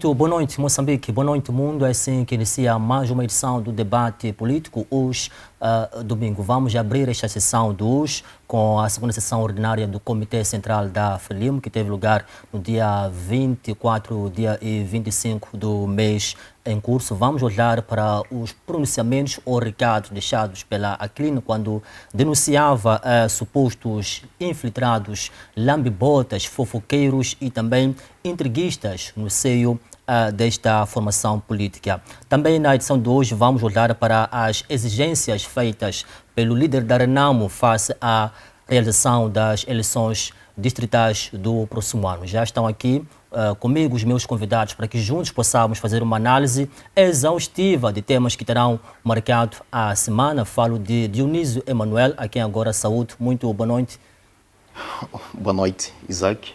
Muito boa noite, Moçambique. Boa noite, mundo. É assim que inicia mais uma edição do debate político. Hoje, domingo, vamos abrir esta sessão de hoje com a segunda sessão ordinária do Comitê Central da FRELIM, que teve lugar no dia 24 e 25 do mês em curso. Vamos olhar para os pronunciamentos ou recados deixados pela Aquilino quando denunciava supostos infiltrados, lambibotas, fofoqueiros e também intriguistas no seio desta formação política. Também na edição de hoje vamos olhar para as exigências feitas pelo líder da Renamo face à realização das eleições distritais do próximo ano. Já estão aqui comigo os meus convidados para que juntos possamos fazer uma análise exaustiva de temas que terão marcado a semana. Falo de Dionísio Emanuel, a quem agora saúdo. Muito boa noite. Boa noite, Isaac.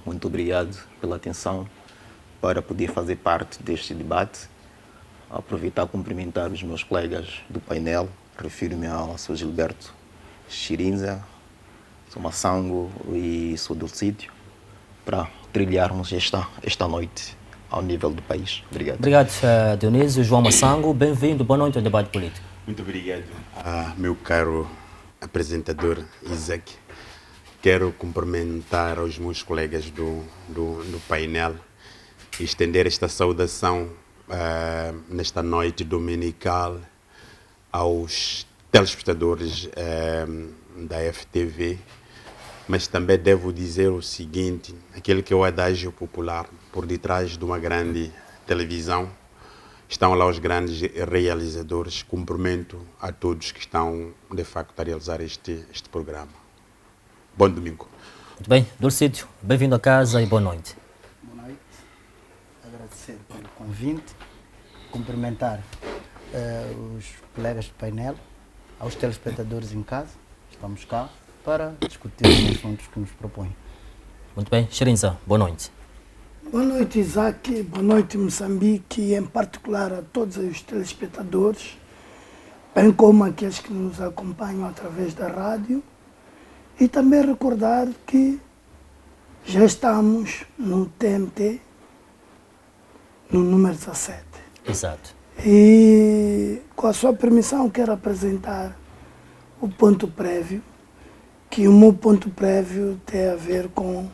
Muito obrigado pela atenção para poder fazer parte deste debate. Aproveitar e cumprimentar os meus colegas do painel. Refiro-me ao Sr. Gilberto Chirinza, Sr. Massango e Sr. Dulcídio, para trilharmos esta noite ao nível do país. Obrigado. Obrigado, Dionísio. João Massango, bem-vindo. Boa noite ao debate político. Muito obrigado, meu caro apresentador Isaac. Quero cumprimentar os meus colegas do painel e estender esta saudação nesta noite dominical aos telespectadores da FTV, mas também devo dizer o seguinte, aquele que é o adágio popular: por detrás de uma grande televisão estão lá os grandes realizadores. Cumprimento a todos que estão, de facto, a realizar este programa. Bom domingo. Muito bem. Dulcídio, bem-vindo a casa e boa noite. Boa noite. Agradecer pelo convite, cumprimentar os colegas do painel, aos telespectadores em casa. Estamos cá para discutir os assuntos que nos propõem. Muito bem. Chirinza, boa noite. Boa noite, Isaac. Boa noite, Moçambique, e em particular a todos os telespectadores, bem como aqueles que nos acompanham através da rádio. E também recordar que já estamos no TMT, no número 17. Exato. E, com a sua permissão, quero apresentar o ponto prévio, que o meu ponto prévio tem a ver com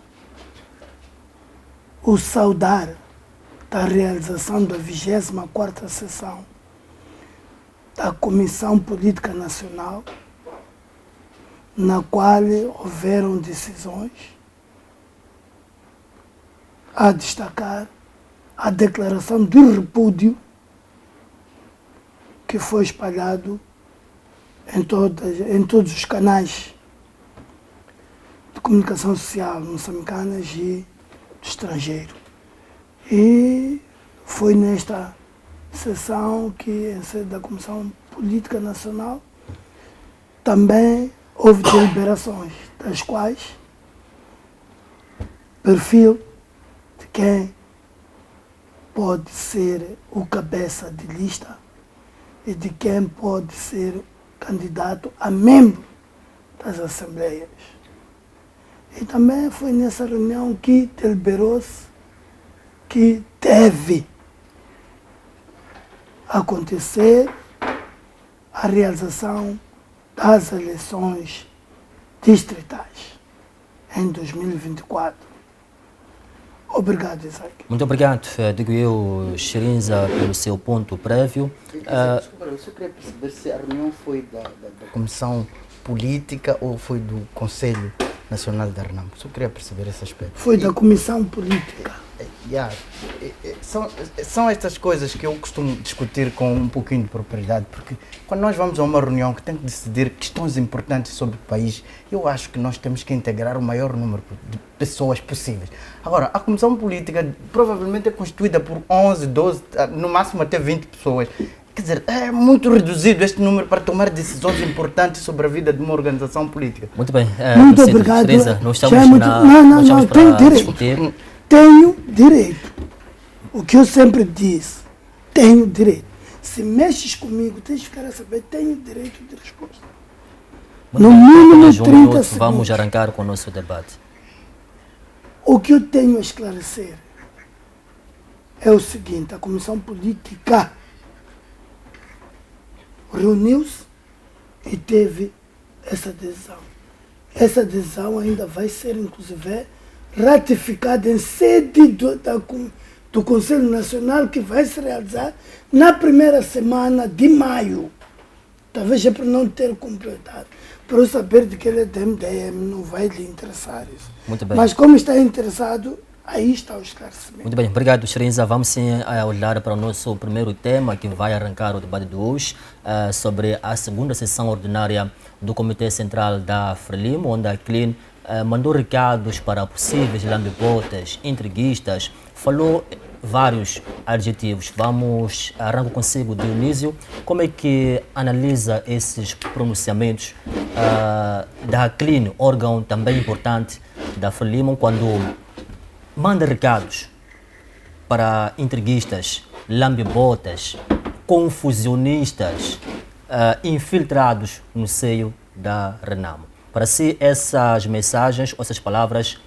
o saudar da realização da 24ª sessão da Comissão Política Nacional, na qual houveram decisões a destacar a declaração de repúdio que foi espalhado em todos os canais de comunicação social moçambicanas e do estrangeiro. E foi nesta sessão que, em sede da Comissão Política Nacional, também houve deliberações, das quais perfil de quem pode ser o cabeça de lista e de quem pode ser candidato a membro das Assembleias. E também foi nessa reunião que deliberou-se que deve acontecer a realização das eleições distritais em 2024. Obrigado, Isaac. Muito obrigado, digo eu, Chirinza, pelo seu ponto prévio. Desculpa, eu só queria perceber se a reunião foi da Comissão Política ou foi do Conselho Nacional da Renamo. Só queria perceber esse aspecto. Foi da Comissão Política. São estas coisas que eu costumo discutir com um pouquinho de propriedade, porque quando nós vamos a uma reunião que tem que decidir questões importantes sobre o país, eu acho que nós temos que integrar o maior número de pessoas possíveis. Agora, a Comissão Política provavelmente é constituída por 11, 12, no máximo até 20 pessoas. Quer dizer, é muito reduzido este número para tomar decisões importantes sobre a vida de uma organização política. Muito bem. Muito obrigado. Chirinza, não estamos não, para tenho discutir. direito. Tenho direito. O que eu sempre disse, tenho direito. Se mexes comigo, tens de ficar a saber, tenho direito de resposta. No mínimo 30 segundos. Vamos arrancar com o nosso debate. O que eu tenho a esclarecer é o seguinte: a Comissão Política reuniu-se e teve essa decisão. Essa decisão ainda vai ser, inclusive, ratificada em sede do Conselho Nacional, que vai se realizar na primeira semana de maio. Talvez é para não ter completado. Para eu saber de que ele é do MDM, não vai lhe interessar isso. Muito bem. Mas como está interessado, aí está o esclarecimento. Muito bem, obrigado, Xerinza. Vamos sim olhar para o nosso primeiro tema, que vai arrancar o debate de hoje, sobre a segunda sessão ordinária do Comitê Central da Frelimo, onde a CLIN mandou recados para possíveis lambibotas, entreguistas, falou vários adjetivos. Vamos, arranco consigo, Dionísio. Como é que analisa esses pronunciamentos da CLIN, órgão também importante da Frelimo, quando manda recados para entreguistas, lambibotas, confusionistas, infiltrados no seio da Renamo? Para si, essas mensagens, essas palavras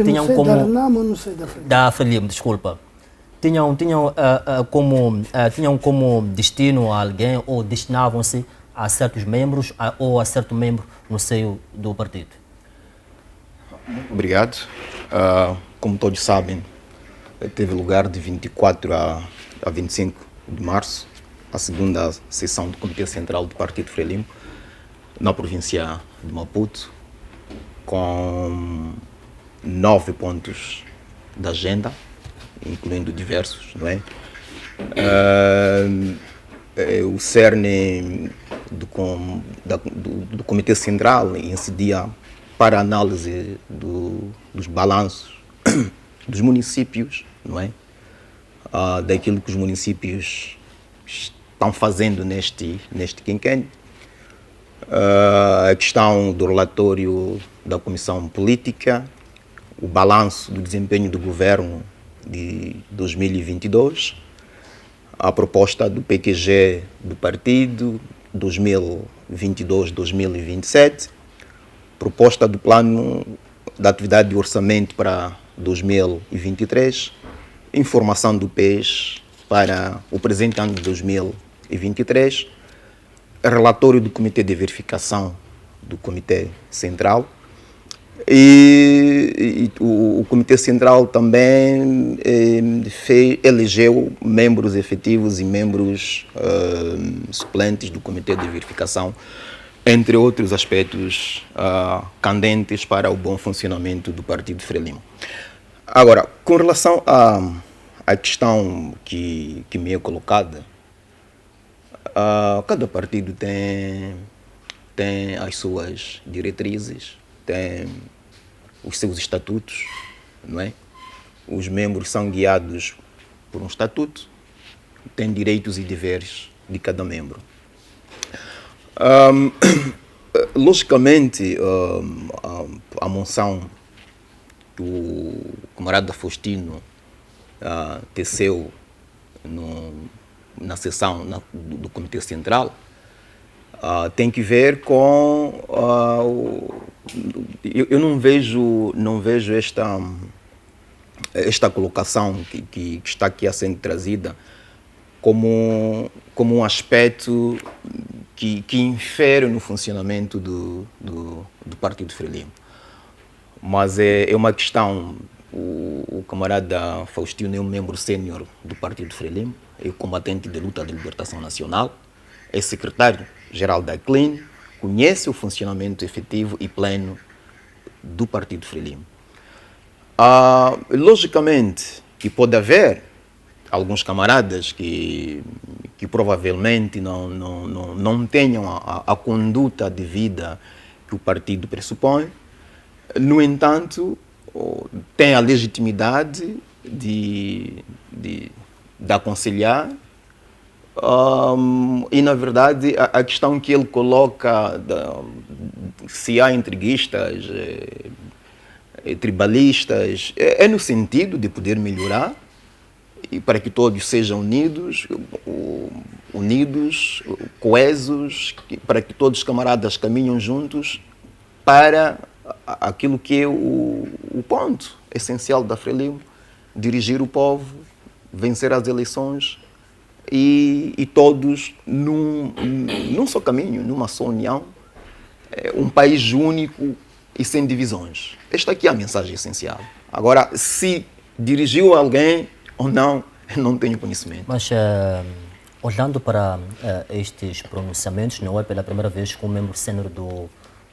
tinham não sei como... da Renamo, não sei da Frelimo. Da Frelimo, desculpa. Tinham como destino a alguém ou destinavam-se a certos membros ou a certo membro no seio do partido? Obrigado. Como todos sabem, teve lugar de 24 a 25 de março a segunda sessão do Comitê Central do Partido Frelimo na província de Maputo, com 9 pontos da agenda, incluindo diversos, não é? O cerne do Comitê Central incidia para a análise dos balanços dos municípios, não é? Daquilo que os municípios estão fazendo neste quinquênio. A questão do relatório da Comissão Política, o balanço do desempenho do governo de 2022, a proposta do PQG do partido 2022-2027, proposta do plano da atividade de orçamento para 2023, informação do PES para o presente ano de 2023, relatório do Comitê de Verificação do Comitê Central, e o Comitê Central também elegeu membros efetivos e membros suplentes do Comitê de Verificação, entre outros aspectos candentes para o bom funcionamento do Partido Frelimo. Agora, com relação à questão que me é colocada, cada partido tem as suas diretrizes, tem os seus estatutos, não é? Os membros são guiados por um estatuto, têm direitos e deveres de cada membro. Logicamente, a moção que o camarada Faustino teceu na sessão do Comitê Central tem que ver com... eu não vejo esta colocação que está aqui a ser trazida como um aspecto que infere no funcionamento do Partido Frelimo. Mas é uma questão... O camarada Faustino é um membro sênior do Partido Frelimo, é combatente de luta de libertação nacional, é secretário-geral da CLIN, conhece o funcionamento efetivo e pleno do Partido Frelimo. Logicamente que pode haver alguns camaradas que provavelmente não tenham a conduta de vida que o partido pressupõe. No entanto, tem a legitimidade de aconselhar, e na verdade a questão que ele coloca, se há entreguistas, tribalistas, é no sentido de poder melhorar e para que todos sejam unidos, coesos, para que todos os camaradas caminhem juntos para aquilo que é o ponto essencial da Frelimo: dirigir o povo vencer as eleições e todos num só caminho, numa só união, um país único e sem divisões. Esta aqui é a mensagem essencial. Agora, se dirigiu a alguém ou não tenho conhecimento. Mas, olhando para estes pronunciamentos, não é pela primeira vez que um membro sênior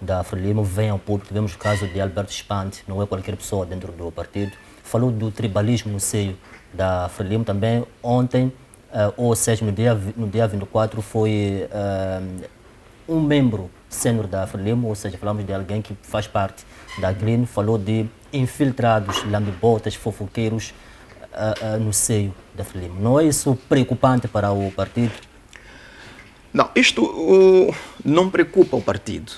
da Frelimo vem ao público. Tivemos o caso de Alberto Spante, não é qualquer pessoa dentro do partido. Falou do tribalismo no seio da Frelimo também. Ontem, ou seja, no dia 24, foi um membro sênior da Frelimo, ou seja, falamos de alguém que faz parte da Green, falou de infiltrados, lambibotas, fofoqueiros no seio da Frelimo. Não é isso preocupante para o partido? Não, isto não preocupa o partido.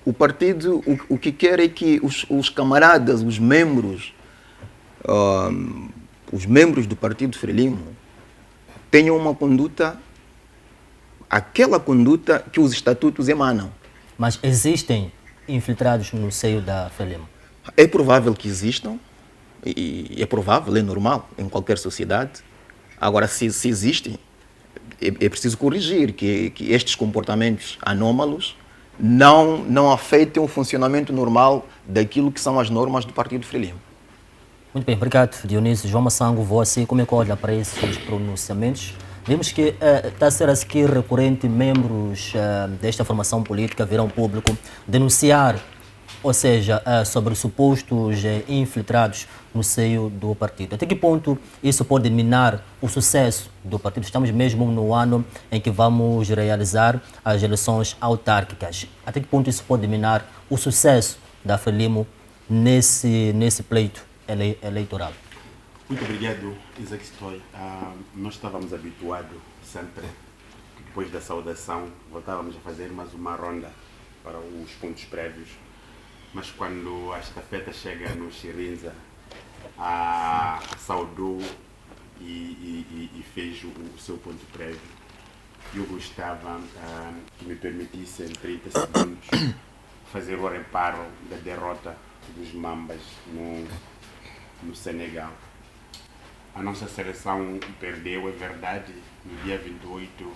O partido, o que quer é que os camaradas, os membros do partido Frelimo tenham uma conduta, aquela conduta que os estatutos emanam. Mas existem infiltrados no seio da Frelimo? É provável que existam, e é provável, é normal em qualquer sociedade. Agora, se existem, é preciso corrigir que estes comportamentos anómalos não afetem o funcionamento normal daquilo que são as normas do partido Frelimo. Muito bem, obrigado, Dionísio. João Massango, você, como é que olha para esses pronunciamentos? Vemos que está a ser aqui recorrente membros desta formação política vir ao público denunciar, ou seja, sobre supostos infiltrados no seio do partido. Até que ponto isso pode minar o sucesso do partido? Estamos mesmo no ano em que vamos realizar as eleições autárquicas. Até que ponto isso pode minar o sucesso da Frelimo nesse pleito eleitoral? Muito obrigado, Isaac Stoy. Nós estávamos habituados sempre, depois da saudação, voltávamos a fazer mais uma ronda para os pontos prévios. Mas quando a estafeta chega no Chirinza, saudou e fez o seu ponto prévio. Eu gostava que me permitisse, em 30 segundos, fazer o reparo da derrota dos Mambas no Senegal. A nossa seleção perdeu, é verdade. No dia 28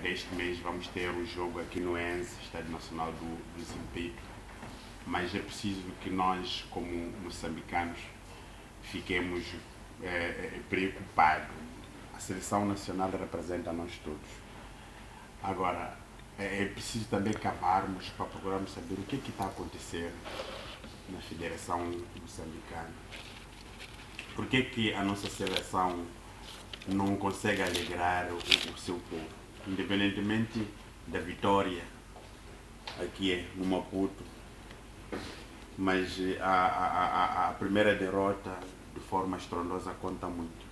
deste mês vamos ter o jogo aqui no ENSE, Estádio Nacional do Zimpeto. Mas é preciso que nós, como moçambicanos, fiquemos preocupados. A seleção nacional representa a nós todos. Agora, é preciso também cavarmos para procurarmos saber o que está a acontecer na Federação Moçambicana. Por que a nossa seleção não consegue alegrar o seu povo? Independentemente da vitória aqui no Maputo, mas a primeira derrota de forma estrondosa conta muito.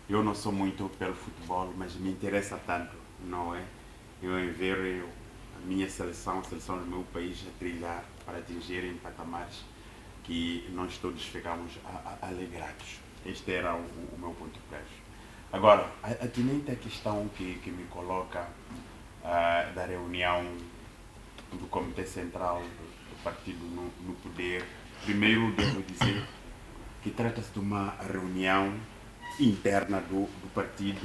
Eu não sou muito pelo futebol, mas me interessa tanto, não é? Eu em ver a minha seleção, a seleção do meu país a trilhar para atingirem patamares que nós todos ficamos alegrados. Este era o meu ponto prévio. Agora, atinente à questão que me coloca da reunião do Comitê Central do Partido no poder, primeiro devo dizer que trata-se de uma reunião interna do partido,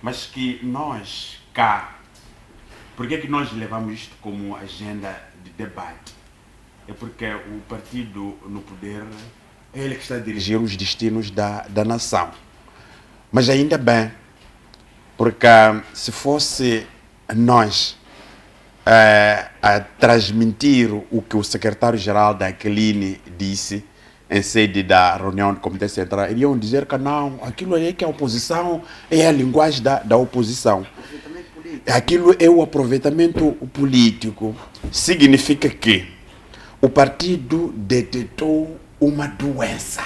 mas que nós cá, por que nós levamos isto como agenda de debate? É porque o partido no poder é ele que está a dirigir os destinos da nação. Mas ainda bem, porque se fosse nós a transmitir o que o secretário-geral da Cline disse em sede da reunião do Comitê Central, iriam dizer que não, aquilo é que a oposição é a linguagem da oposição. Aquilo é o aproveitamento político. Significa que o partido detectou uma doença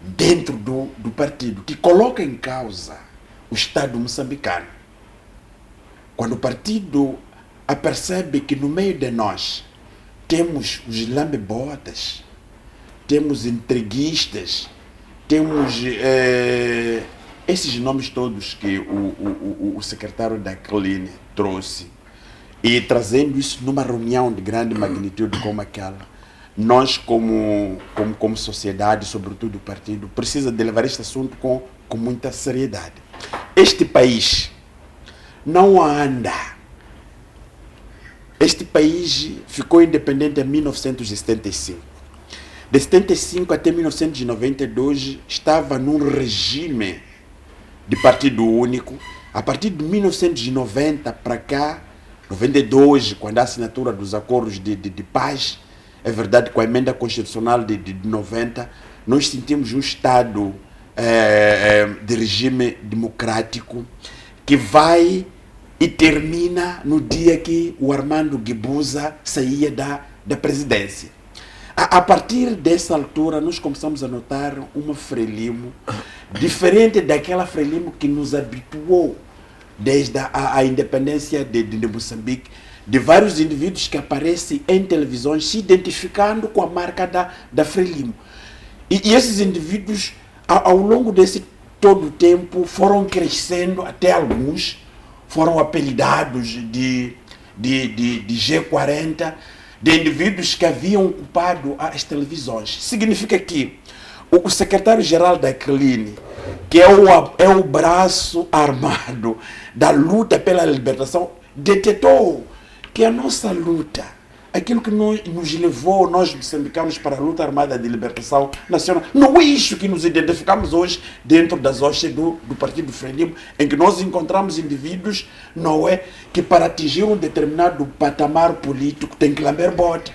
dentro do partido que coloca em causa o Estado moçambicano. Quando o partido apercebe que no meio de nós temos os lambebotas, temos entreguistas, temos esses nomes todos que o secretário da Cline trouxe, e trazendo isso numa reunião de grande magnitude como aquela, nós como sociedade, sobretudo o partido, precisa de levar este assunto com muita seriedade. Este país não anda. Este país ficou independente em 1975. De 75 até 1992 estava num regime de partido único. A partir de 1990 para cá, 92, quando a assinatura dos acordos de paz, é verdade, com a emenda constitucional de 90, nós sentimos um Estado de regime democrático que vai e termina no dia que o Armando Guebuza saía da presidência. A partir dessa altura, nós começamos a notar uma Frelimo diferente daquela Frelimo que nos habituou desde a independência de Moçambique, de vários indivíduos que aparecem em televisões se identificando com a marca da Frelimo. E esses indivíduos, ao longo desse todo o tempo, foram crescendo, até alguns foram apelidados de G40, de indivíduos que haviam ocupado as televisões. Significa que o secretário-geral da CLIN, que é o braço armado da luta pela libertação, detectou que a nossa luta, aquilo que nos levou, nós moçambicanos, para a luta armada de libertação nacional, não é isso que nos identificamos hoje dentro das hostes do Partido Frelimo, em que nós encontramos indivíduos, não é, que para atingir um determinado patamar político tem que lamber bota,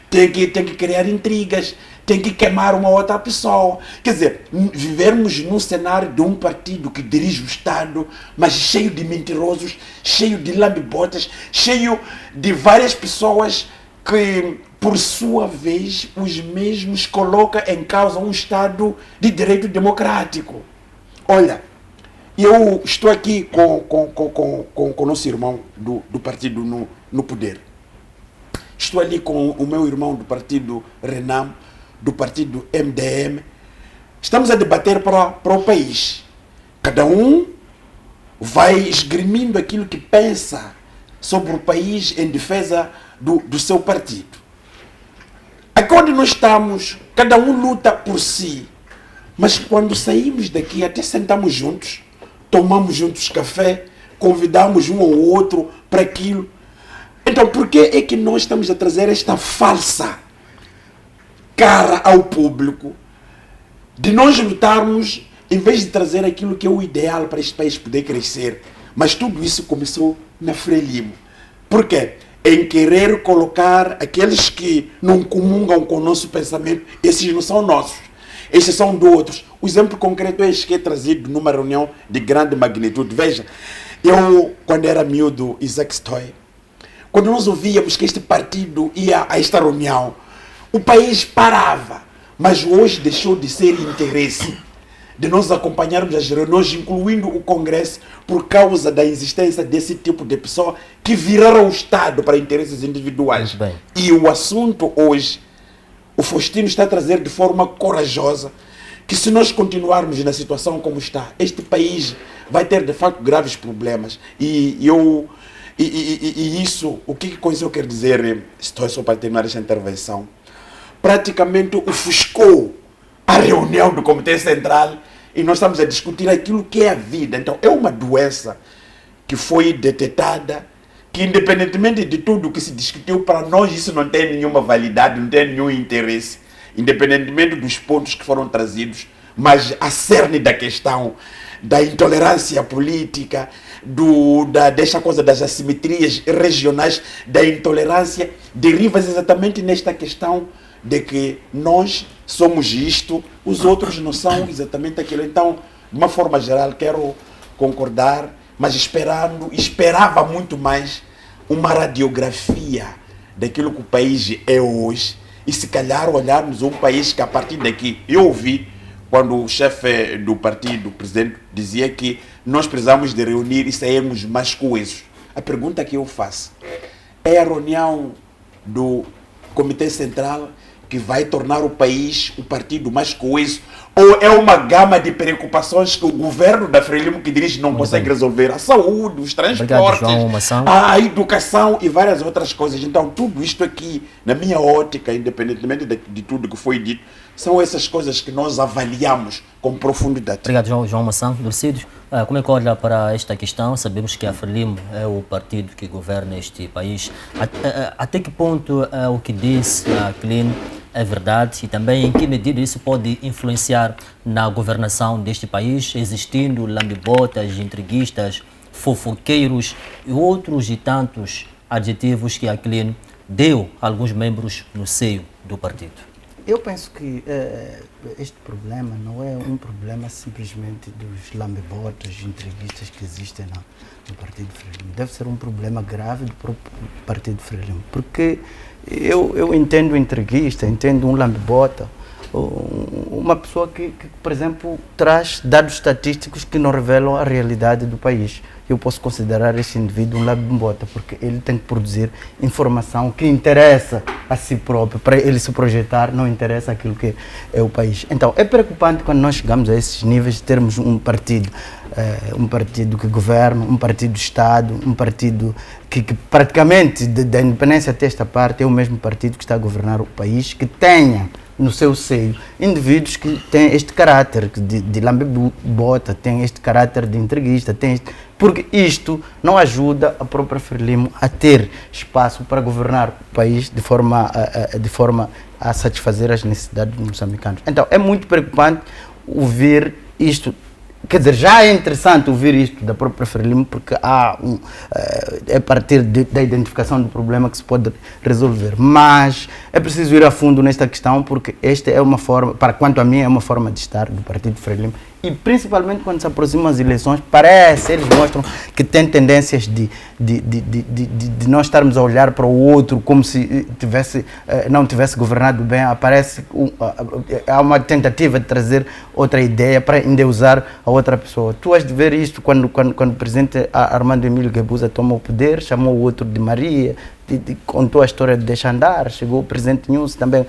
tem que criar intrigas, tem que queimar uma outra pessoa. Quer dizer, vivermos num cenário de um partido que dirige o Estado, mas cheio de mentirosos, cheio de lambibotas, cheio de várias pessoas que, por sua vez, os mesmos colocam em causa um Estado de direito democrático. Olha, eu estou aqui com o nosso irmão do partido no poder. Estou ali com o meu irmão do partido Renam, do partido MDM. Estamos a debater para o país. Cada um vai esgrimindo aquilo que pensa sobre o país em defesa do seu partido. Aqui onde nós estamos, cada um luta por si. Mas quando saímos daqui, até sentamos juntos, tomamos juntos café, convidamos um ao outro para aquilo. Então, por que é que nós estamos a trazer esta falsa cara ao público de nós lutarmos, em vez de trazer aquilo que é o ideal para este país poder crescer? Mas tudo isso começou na Frelimo. Por quê? Em querer colocar aqueles que não comungam com o nosso pensamento, esses não são nossos, esses são de outros. O exemplo concreto é este que é trazido numa reunião de grande magnitude. Veja, eu, quando era miúdo, Isaac Stoy, quando nós ouvíamos que este partido ia a esta reunião, o país parava, mas hoje deixou de ser interesse de nós acompanharmos as reuniões, incluindo o Congresso, por causa da existência desse tipo de pessoa que viraram o Estado para interesses individuais. E o assunto hoje, o Faustino está a trazer de forma corajosa, que se nós continuarmos na situação como está, este país vai ter de facto graves problemas. E isso, com isso eu quero dizer, estou só para terminar esta intervenção, praticamente ofuscou a reunião do Comitê Central e nós estamos a discutir aquilo que é a vida. Então, é uma doença que foi detectada, que independentemente de tudo que se discutiu, para nós isso não tem nenhuma validade, não tem nenhum interesse, independentemente dos pontos que foram trazidos, mas a cerne da questão da intolerância política, desta coisa das assimetrias regionais, da intolerância, deriva exatamente nesta questão de que nós somos isto, os outros não são exatamente aquilo. Então, de uma forma geral, quero concordar, mas esperava muito mais uma radiografia daquilo que o país é hoje, e se calhar olharmos um país que a partir daqui, eu ouvi quando o chefe do partido, o presidente, dizia que nós precisamos de reunir e sairmos mais coesos. A pergunta que eu faço é a reunião do Comitê Central que vai tornar o país um partido mais coeso, ou é uma gama de preocupações que o governo da Frelimo que dirige não consegue resolver? A saúde, os transportes, a educação e várias outras coisas. Então, tudo isto aqui, na minha ótica, independentemente de tudo que foi dito, são essas coisas que nós avaliamos com profundidade. Obrigado, João Maçã. Dulcido, como é que olha para esta questão? Sabemos que a Frelimo é o partido que governa este país. Até que ponto o que disse a Clean é verdade e também em que medida isso pode influenciar na governação deste país, existindo lambibotas, intriguistas, fofoqueiros e outros e tantos adjetivos que a Clean deu a alguns membros no seio do partido? Eu penso que este problema não é um problema simplesmente dos lambibotas, entreguistas que existem no Partido Frelimo. Deve ser um problema grave do próprio Partido Frelimo, porque eu entendo o entreguista, entendo um lambibota, uma pessoa que, por exemplo, traz dados estatísticos que não revelam a realidade do país. Eu posso considerar esse indivíduo um lambibota, porque ele tem que produzir informação que interessa a si próprio, para ele se projetar, não interessa aquilo que é o país. Então, é preocupante quando nós chegamos a esses níveis de termos um partido que governa, um partido de Estado, um partido que praticamente, da independência até esta parte, é o mesmo partido que está a governar o país, que tenha no seu seio indivíduos que têm este caráter de lambibota, têm este caráter de entreguista, porque isto não ajuda a própria Frelimo a ter espaço para governar o país de forma a satisfazer as necessidades dos moçambicanos. Então, é muito preocupante ouvir isto. Quer dizer, já é interessante ouvir isto da própria Frelimo, porque é a partir da identificação do problema que se pode resolver. Mas é preciso ir a fundo nesta questão, porque esta é uma forma, quanto a mim, é uma forma de estar do Partido Frelimo. E principalmente quando se aproximam as eleições, eles mostram que tem tendências de nós estarmos a olhar para o outro como se não tivesse governado bem. Há uma tentativa de trazer outra ideia para endeusar a outra pessoa. Tu has de ver isto quando o presidente Armando Emílio Guebuza tomou o poder, chamou o outro de Maria, contou a história de deixar andar, chegou o presidente Nunes também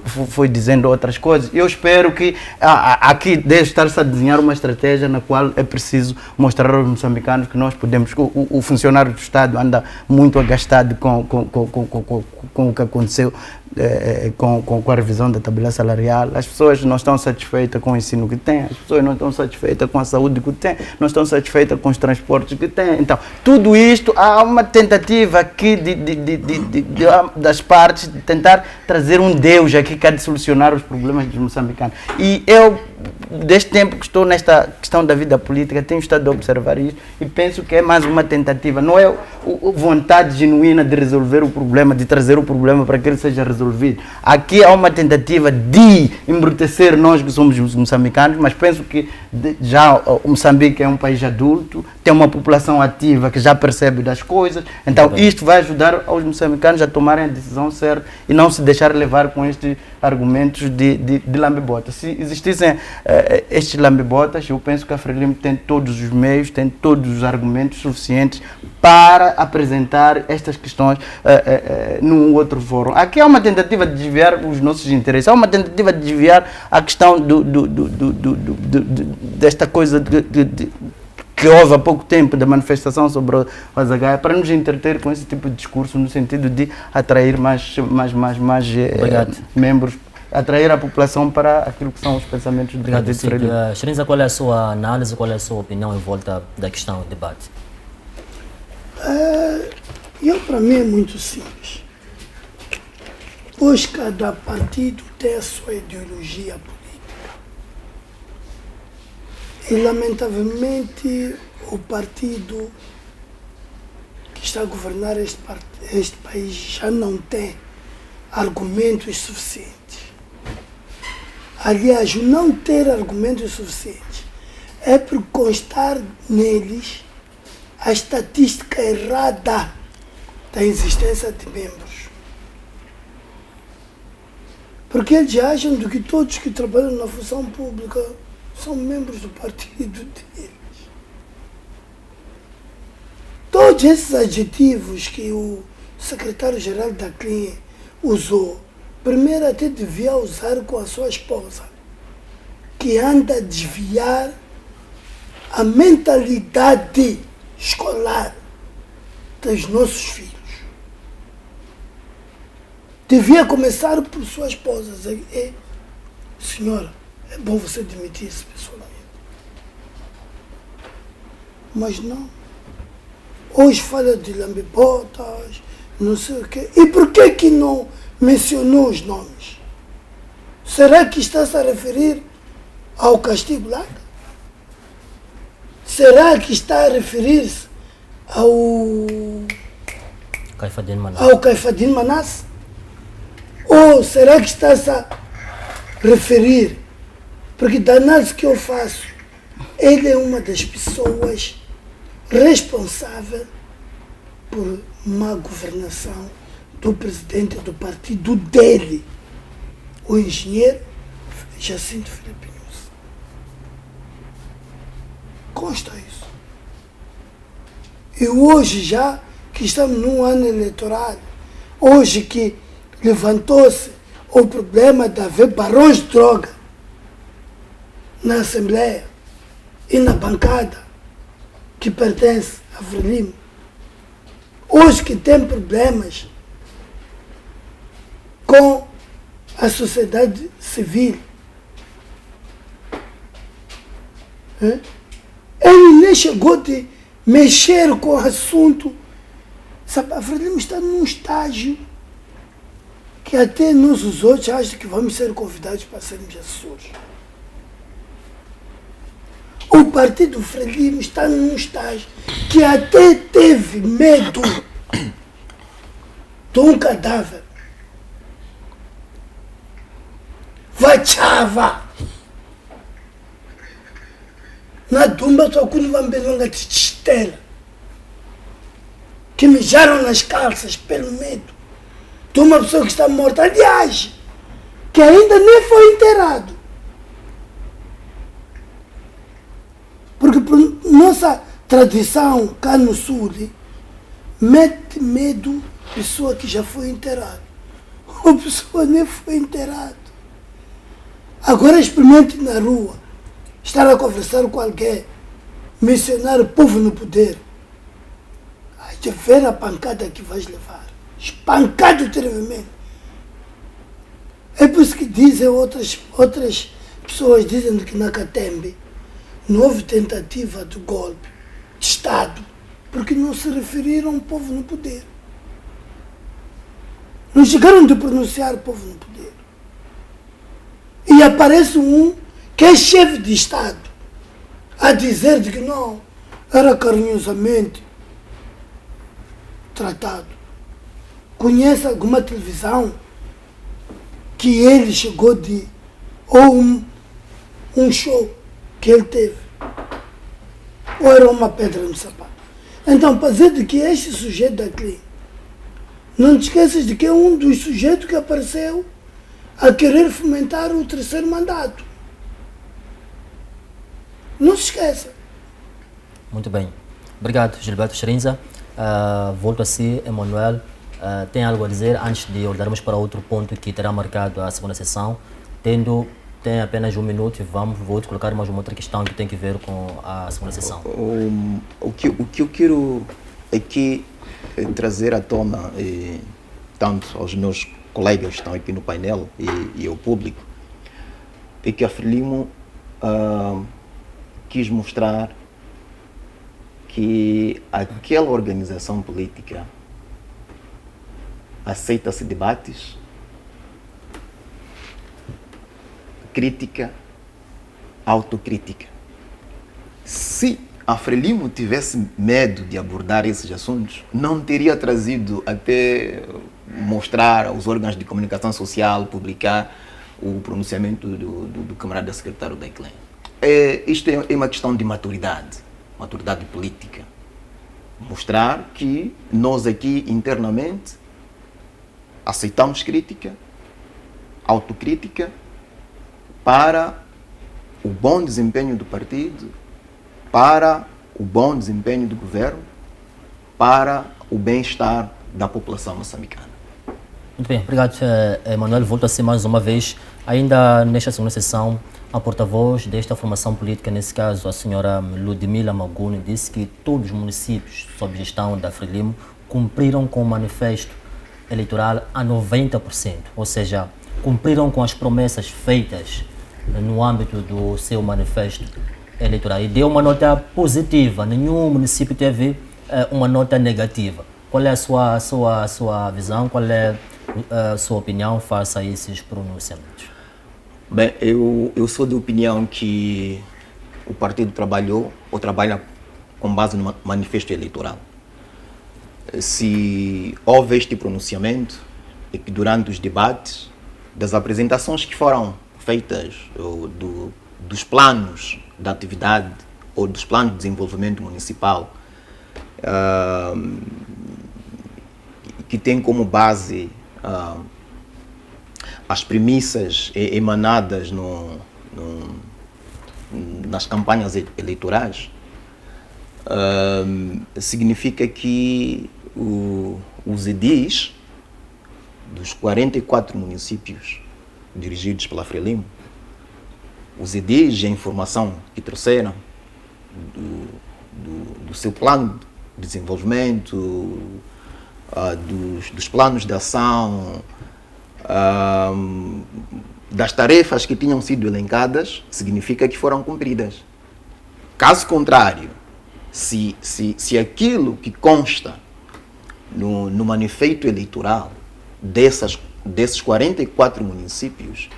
foi dizendo outras coisas. Eu espero que aqui deve estar-se a desenhar uma estratégia na qual é preciso mostrar aos moçambicanos que nós podemos, o funcionário do Estado anda muito agastado com o que aconteceu com a revisão da tabela salarial. As pessoas não estão satisfeitas com o ensino que têm, as pessoas não estão satisfeitas com a saúde que têm, não estão satisfeitas com os transportes que têm. Então, tudo isto, há uma tentativa aqui das partes de tentar trazer um Deus aqui que há de solucionar os problemas dos moçambicanos. E eu, desde tempo que estou nesta questão da vida política, tenho estado a observar isso e penso que é mais uma tentativa, não é vontade genuína de resolver o problema, de trazer o problema para que ele seja resolvido. Aqui há uma tentativa de embrutecer nós que somos os moçambicanos, mas penso que já o Moçambique é um país adulto, tem uma população ativa que já percebe das coisas, então isto vai ajudar aos moçambicanos a tomarem a decisão certa e não se deixar levar com estes argumentos de lambibotas. Se existissem estes lambibotas, eu penso que a Frelimo tem todos os meios, tem todos os argumentos suficientes para apresentar estas questões num outro fórum. Aqui há uma tentativa de desviar os nossos interesses, há uma tentativa de desviar a questão desta coisa que houve há pouco tempo da manifestação sobre o Azagaia, para nos entreter com esse tipo de discurso, no sentido de atrair mais membros, atrair a população para aquilo que são os pensamentos do Partido Frelimo. Xerinza, qual é a sua análise, qual é a sua opinião em volta da questão do debate? Para mim é muito simples. Hoje cada partido tem a sua ideologia política. E, lamentavelmente, o partido que está a governar este país já não tem argumentos suficientes. Aliás, o não ter argumentos suficientes é por constar neles a estatística errada da existência de membros. Porque eles acham que todos que trabalham na função pública são membros do partido deles. Todos esses adjetivos que o secretário-geral da CLIN usou primeiro até devia usar com a sua esposa, que anda a desviar a mentalidade escolar dos nossos filhos. Devia começar por sua esposa, dizer, senhora, é bom você demitir-se pessoalmente. Mas não. Hoje fala de lambibotas, não sei o quê. E por que não mencionou os nomes? Será que está-se a referir ao castigo lá? Será que está a referir-se ao Caifadine Manasse? Ou será que está-se a referir? Porque da análise que eu faço, ele é uma das pessoas responsável por má governação do presidente do partido dele, o engenheiro Jacinto Filipe Nunes. Consta isso. E hoje, já que estamos num ano eleitoral, hoje que levantou-se o problema de haver barões de droga na Assembleia e na bancada que pertence a Frelimo, hoje que tem problemas com a sociedade civil, ele nem chegou de mexer com o assunto. Sabe, a Frelimo está num estágio que até nós os outros acham que vamos ser convidados para sermos assessores. O partido Frelimo está num estágio que até teve medo de um cadáver. Vachava na tumba só quando vão ver de chistela que mijaram nas calças pelo medo de uma pessoa que está morta, aliás, que ainda nem foi enterrado. Porque por nossa tradição cá no sul, mete medo pessoa que já foi enterrada. Uma pessoa nem foi enterrada. Agora experimente na rua, estar a conversar com alguém, mencionar o povo no poder. Aí de ver a pancada que vais levar. Espancado terrivelmente. É por isso que dizem outras pessoas, dizem que na Catembe não houve tentativa de golpe de Estado, porque não se referiram ao povo no poder. Não chegaram de pronunciar o povo no poder. E aparece um que é chefe de Estado a dizer de que não, era carinhosamente tratado. Conhece alguma televisão que ele chegou de, ou um show que ele teve, ou era uma pedra no sapato? Então, para dizer de que este sujeito daqui, não te esqueças de que é um dos sujeitos que apareceu a querer fomentar o terceiro mandato. Não se esqueça. Muito bem. Obrigado, Gilberto Schrinza. Volto a si, Emanuel. Tem algo a dizer antes de olharmos para outro ponto que terá marcado a segunda sessão? Tem apenas um minuto e vou te colocar mais uma outra questão que tem que ver com a segunda sessão. O que eu quero aqui trazer à tona, tanto aos meus colegas que estão aqui no painel e ao público, é que a Frelimo quis mostrar que aquela organização política aceita-se debates, crítica, autocrítica. Se a Frelimo tivesse medo de abordar esses assuntos, não teria trazido até mostrar aos órgãos de comunicação social, publicar o pronunciamento do camarada secretário da ICLEN. Isto é uma questão de maturidade política. Mostrar que nós aqui internamente aceitamos crítica, autocrítica, para o bom desempenho do partido, para o bom desempenho do governo, para o bem-estar da população moçambicana. Muito bem, obrigado, Emanuel. Volto a ser mais uma vez, ainda nesta segunda sessão, a porta-voz desta formação política, nesse caso a senhora Ludmila Maguni, disse que todos os municípios sob gestão da Frelimo cumpriram com o manifesto eleitoral a 90%, ou seja, cumpriram com as promessas feitas no âmbito do seu manifesto eleitoral e deu uma nota positiva. Nenhum município teve uma nota negativa. Qual é a sua visão? Qual é a sua opinião face a esses pronunciamentos? Bem, eu sou de opinião que o partido trabalha com base no manifesto eleitoral. Se houve este pronunciamento, é que durante os debates, das apresentações que foram feitas, dos planos de atividade ou dos planos de desenvolvimento municipal, que tem como base as premissas emanadas nas campanhas eleitorais, significa que os edis dos 44 municípios dirigidos pela Frelimo, os edis, a informação que trouxeram do seu plano de desenvolvimento, dos planos de ação, das tarefas que tinham sido elencadas, significa que foram cumpridas. Caso contrário, se aquilo que consta no manifesto eleitoral desses 44 municípios,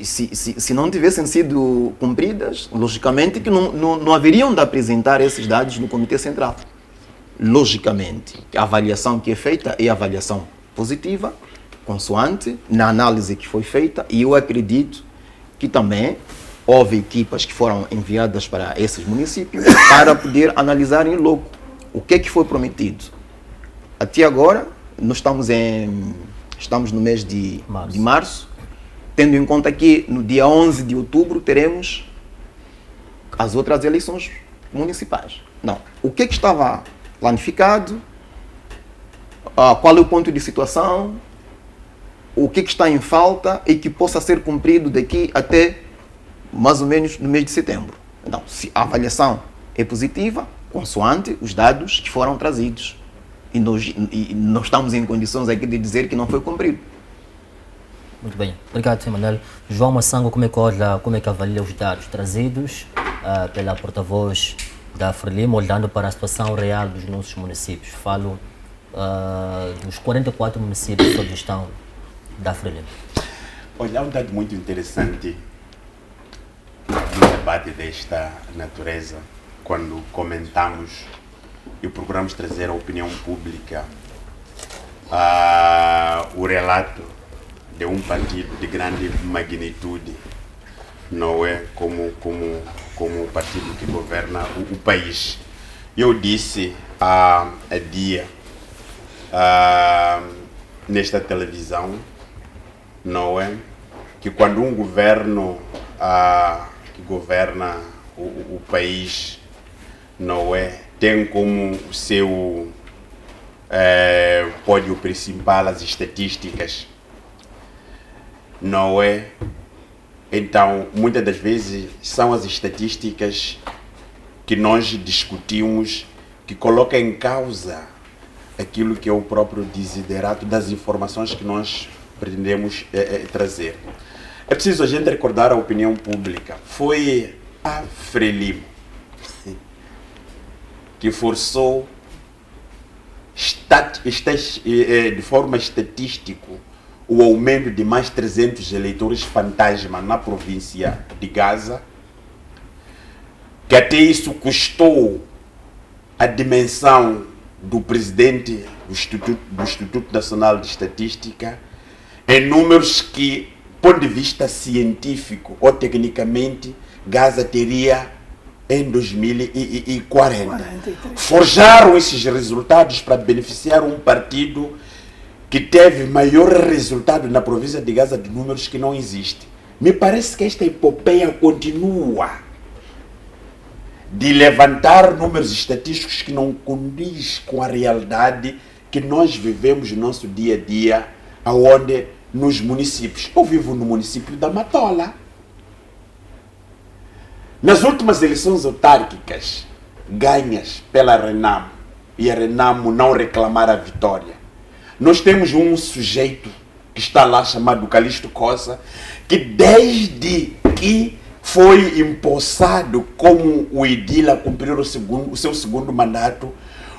se não tivessem sido cumpridas, logicamente que não haveriam de apresentar esses dados no Comitê Central. Logicamente, a avaliação que é feita é a avaliação positiva, consoante na análise que foi feita, e eu acredito que também houve equipas que foram enviadas para esses municípios para poder analisarem logo o que é que foi prometido. Até agora, nós estamos no mês de março, tendo em conta que no dia 11 de outubro teremos as outras eleições municipais. Não. O que é que estava planificado? Qual é o ponto de situação? O que é que está em falta e que possa ser cumprido daqui até mais ou menos no mês de setembro? Então, se a avaliação é positiva, consoante os dados que foram trazidos. E nós estamos em condições aqui de dizer que não foi cumprido. Muito bem, obrigado, Emanuel. João Massango, como é que avalia os dados trazidos pela porta-voz da Frelimo, olhando para a situação real dos nossos municípios? Falo dos 44 municípios sob gestão da Frelimo. Olha, é um dado muito interessante no debate desta natureza, quando comentamos e procuramos trazer à opinião pública o relato de um partido de grande magnitude, não é? Como o partido que governa o país. Eu disse há dia nesta televisão, não é? Que quando um governo que governa o país, não é? Tem como o seu pódio principal as estatísticas, não é? Então, muitas das vezes são as estatísticas que nós discutimos que colocam em causa aquilo que é o próprio desiderato das informações que nós pretendemos trazer. É preciso a gente recordar a opinião pública. Foi a Frelimo que forçou de forma estatística o aumento de mais 300 eleitores fantasma na província de Gaza, que até isso custou a dimensão do presidente do Instituto Nacional de Estatística em números que, do ponto de vista científico ou tecnicamente, Gaza teria em 2040. Forjaram esses resultados para beneficiar um partido que teve maior resultado na província de Gaza de números que não existem. Me parece que esta epopeia continua de levantar números estatísticos que não condiz com a realidade que nós vivemos no nosso dia a dia, aonde nos municípios. Eu vivo no município da Matola. Nas últimas eleições autárquicas, ganhas pela Renamo, e a Renamo não reclamar a vitória, nós temos um sujeito que está lá chamado Calixto Costa, que desde que foi empossado como o edil a cumprir o seu segundo mandato,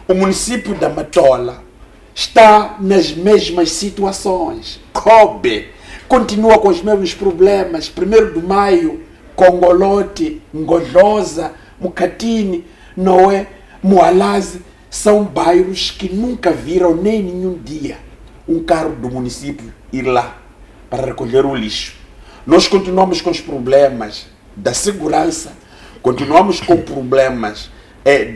o município da Matola está nas mesmas situações. Kobe continua com os mesmos problemas. 1º de Maio, Congolote, Ngodosa, Mucatini, Noé, Moalaze, são bairros que nunca viram nem nenhum dia um carro do município ir lá para recolher o lixo. Nós continuamos com os problemas da segurança, continuamos com problemas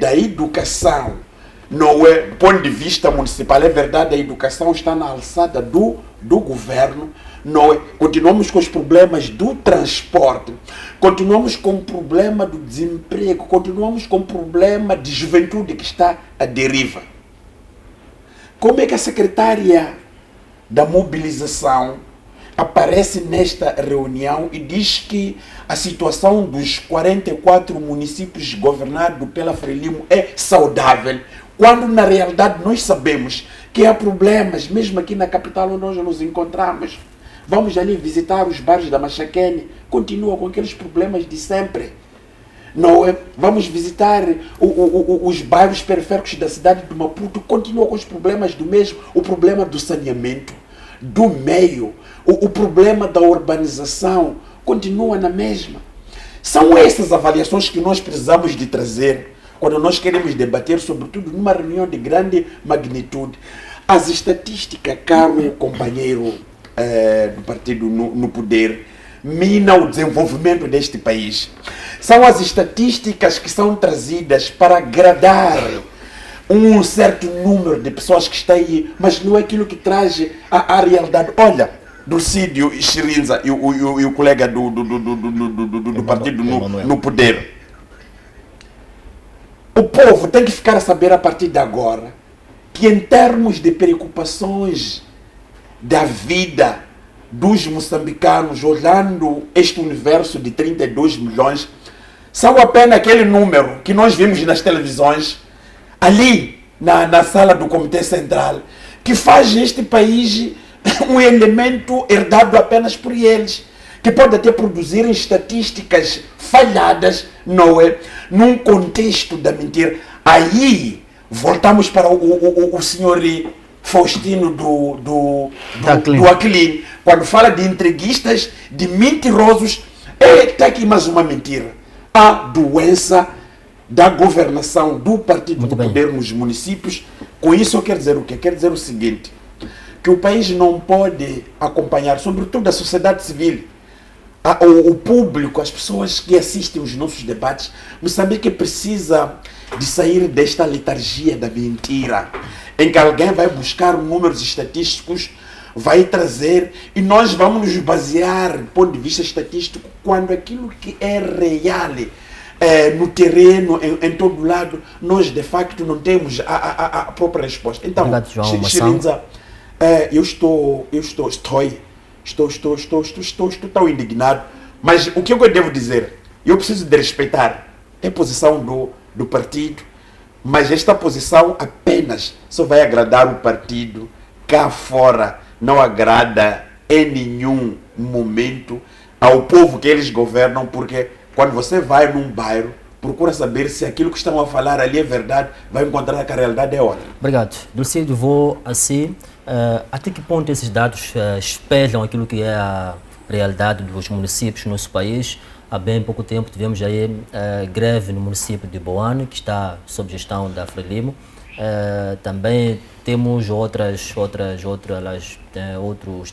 da educação. Não é do ponto de vista municipal, é verdade, a educação está na alçada do governo. Não é? Continuamos com os problemas do transporte, continuamos com o problema do desemprego, continuamos com o problema de juventude que está à deriva. Como é que a secretária da mobilização aparece nesta reunião e diz que a situação dos 44 municípios governados pela Frelimo é saudável, quando na realidade nós sabemos que há problemas, mesmo aqui na capital onde nós nos encontramos. Vamos ali visitar os bairros da Machaquene, continua com aqueles problemas de sempre. Não é? Vamos visitar os bairros periféricos da cidade de Maputo, continua com os problemas do mesmo, o problema do saneamento, do meio, o problema da urbanização, continua na mesma. São essas avaliações que nós precisamos de trazer quando nós queremos debater, sobretudo numa reunião de grande magnitude. As estatísticas, caro companheiro do partido no poder, minam o desenvolvimento deste país. São as estatísticas que são trazidas para agradar um certo número de pessoas que está aí, mas não é aquilo que traz a realidade. Olha, Dulcídio Chirinza e o colega do partido no poder. O povo tem que ficar a saber a partir de agora que, em termos de preocupações da vida dos moçambicanos, olhando este universo de 32 milhões, são apenas aquele número que nós vimos nas televisões, ali na sala do Comitê Central, que faz este país um elemento herdado apenas por eles, que pode até produzir estatísticas falhadas, não é? Num contexto da mentira. Aí voltamos para o senhor Faustino do Aquilino, quando fala de entreguistas, de mentirosos. Está aqui mais uma mentira. A doença da governação do Partido do Poder nos municípios. Com isso eu quero dizer o quê? Quero dizer o seguinte, que o país não pode acompanhar, sobretudo a sociedade civil, o público, as pessoas que assistem os nossos debates. Moçambique precisa de sair desta letargia da mentira, em que alguém vai buscar números estatísticos, vai trazer, e nós vamos nos basear do ponto de vista estatístico quando aquilo que é real no terreno, em todo lado, nós de facto não temos a própria resposta. Então, Chirinza, eu estou tão indignado, mas o que eu devo dizer? Eu preciso de respeitar a posição do partido, mas esta posição apenas só vai agradar o partido. Cá fora não agrada em nenhum momento ao povo que eles governam, porque quando você vai num bairro, procura saber se aquilo que estão a falar ali é verdade, vai encontrar que a realidade é outra. Obrigado. Dulcídio, vou assim. Até que ponto esses dados espelham aquilo que é a realidade dos municípios no nosso país? Há bem pouco tempo tivemos aí greve no município de Boane, que está sob gestão da Frelimo. Também temos outros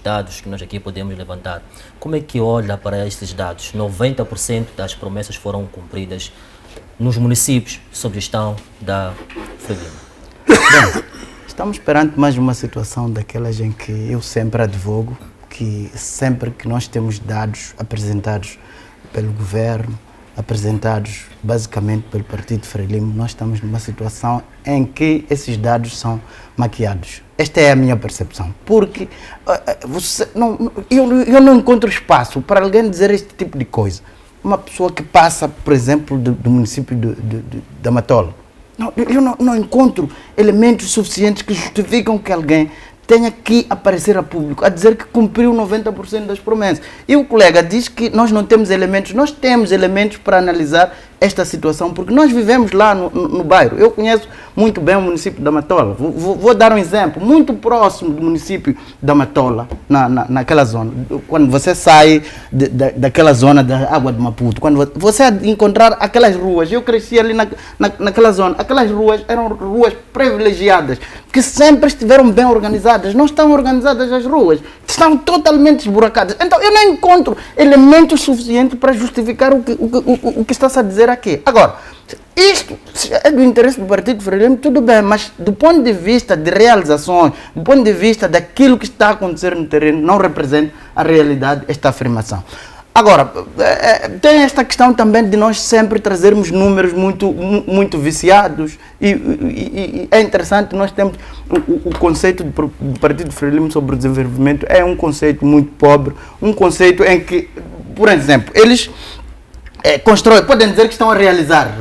dados que nós aqui podemos levantar. Como é que olha para esses dados? 90% das promessas foram cumpridas nos municípios sob gestão da Frelimo. Bem, estamos perante mais uma situação daquelas em que eu sempre advogo, que sempre que nós temos dados apresentados pelo governo, apresentados basicamente pelo Partido Frelimo, nós estamos numa situação em que esses dados são maquiados. Esta é a minha percepção, porque eu não encontro espaço para alguém dizer este tipo de coisa. Uma pessoa que passa, por exemplo, do município da Matola, eu não encontro elementos suficientes que justificam que alguém tenha que aparecer a público a dizer que cumpriu 90% das promessas. E o colega diz que nós não temos elementos. Nós temos elementos para analisar esta situação, porque nós vivemos lá no bairro. Eu conheço muito bem o município da Matola. Vou dar um exemplo, muito próximo do município da Matola, naquela zona. Quando você sai daquela zona da Água de Maputo, quando você encontrar aquelas ruas, eu cresci ali naquela zona, aquelas ruas eram ruas privilegiadas, que sempre estiveram bem organizadas. Não estão organizadas as ruas, estão totalmente esburacadas. Então eu não encontro elementos suficientes para justificar o que está-se a dizer aqui. Agora, isto é do interesse do Partido Frelimo, tudo bem, mas do ponto de vista de realizações, do ponto de vista daquilo que está a acontecer no terreno, não representa a realidade esta afirmação. Agora, tem esta questão também de nós sempre trazermos números muito viciados e é interessante, nós temos o conceito do Partido Frelimo sobre o desenvolvimento, é um conceito muito pobre, um conceito em que, por exemplo, eles constroem, podem dizer que estão a realizar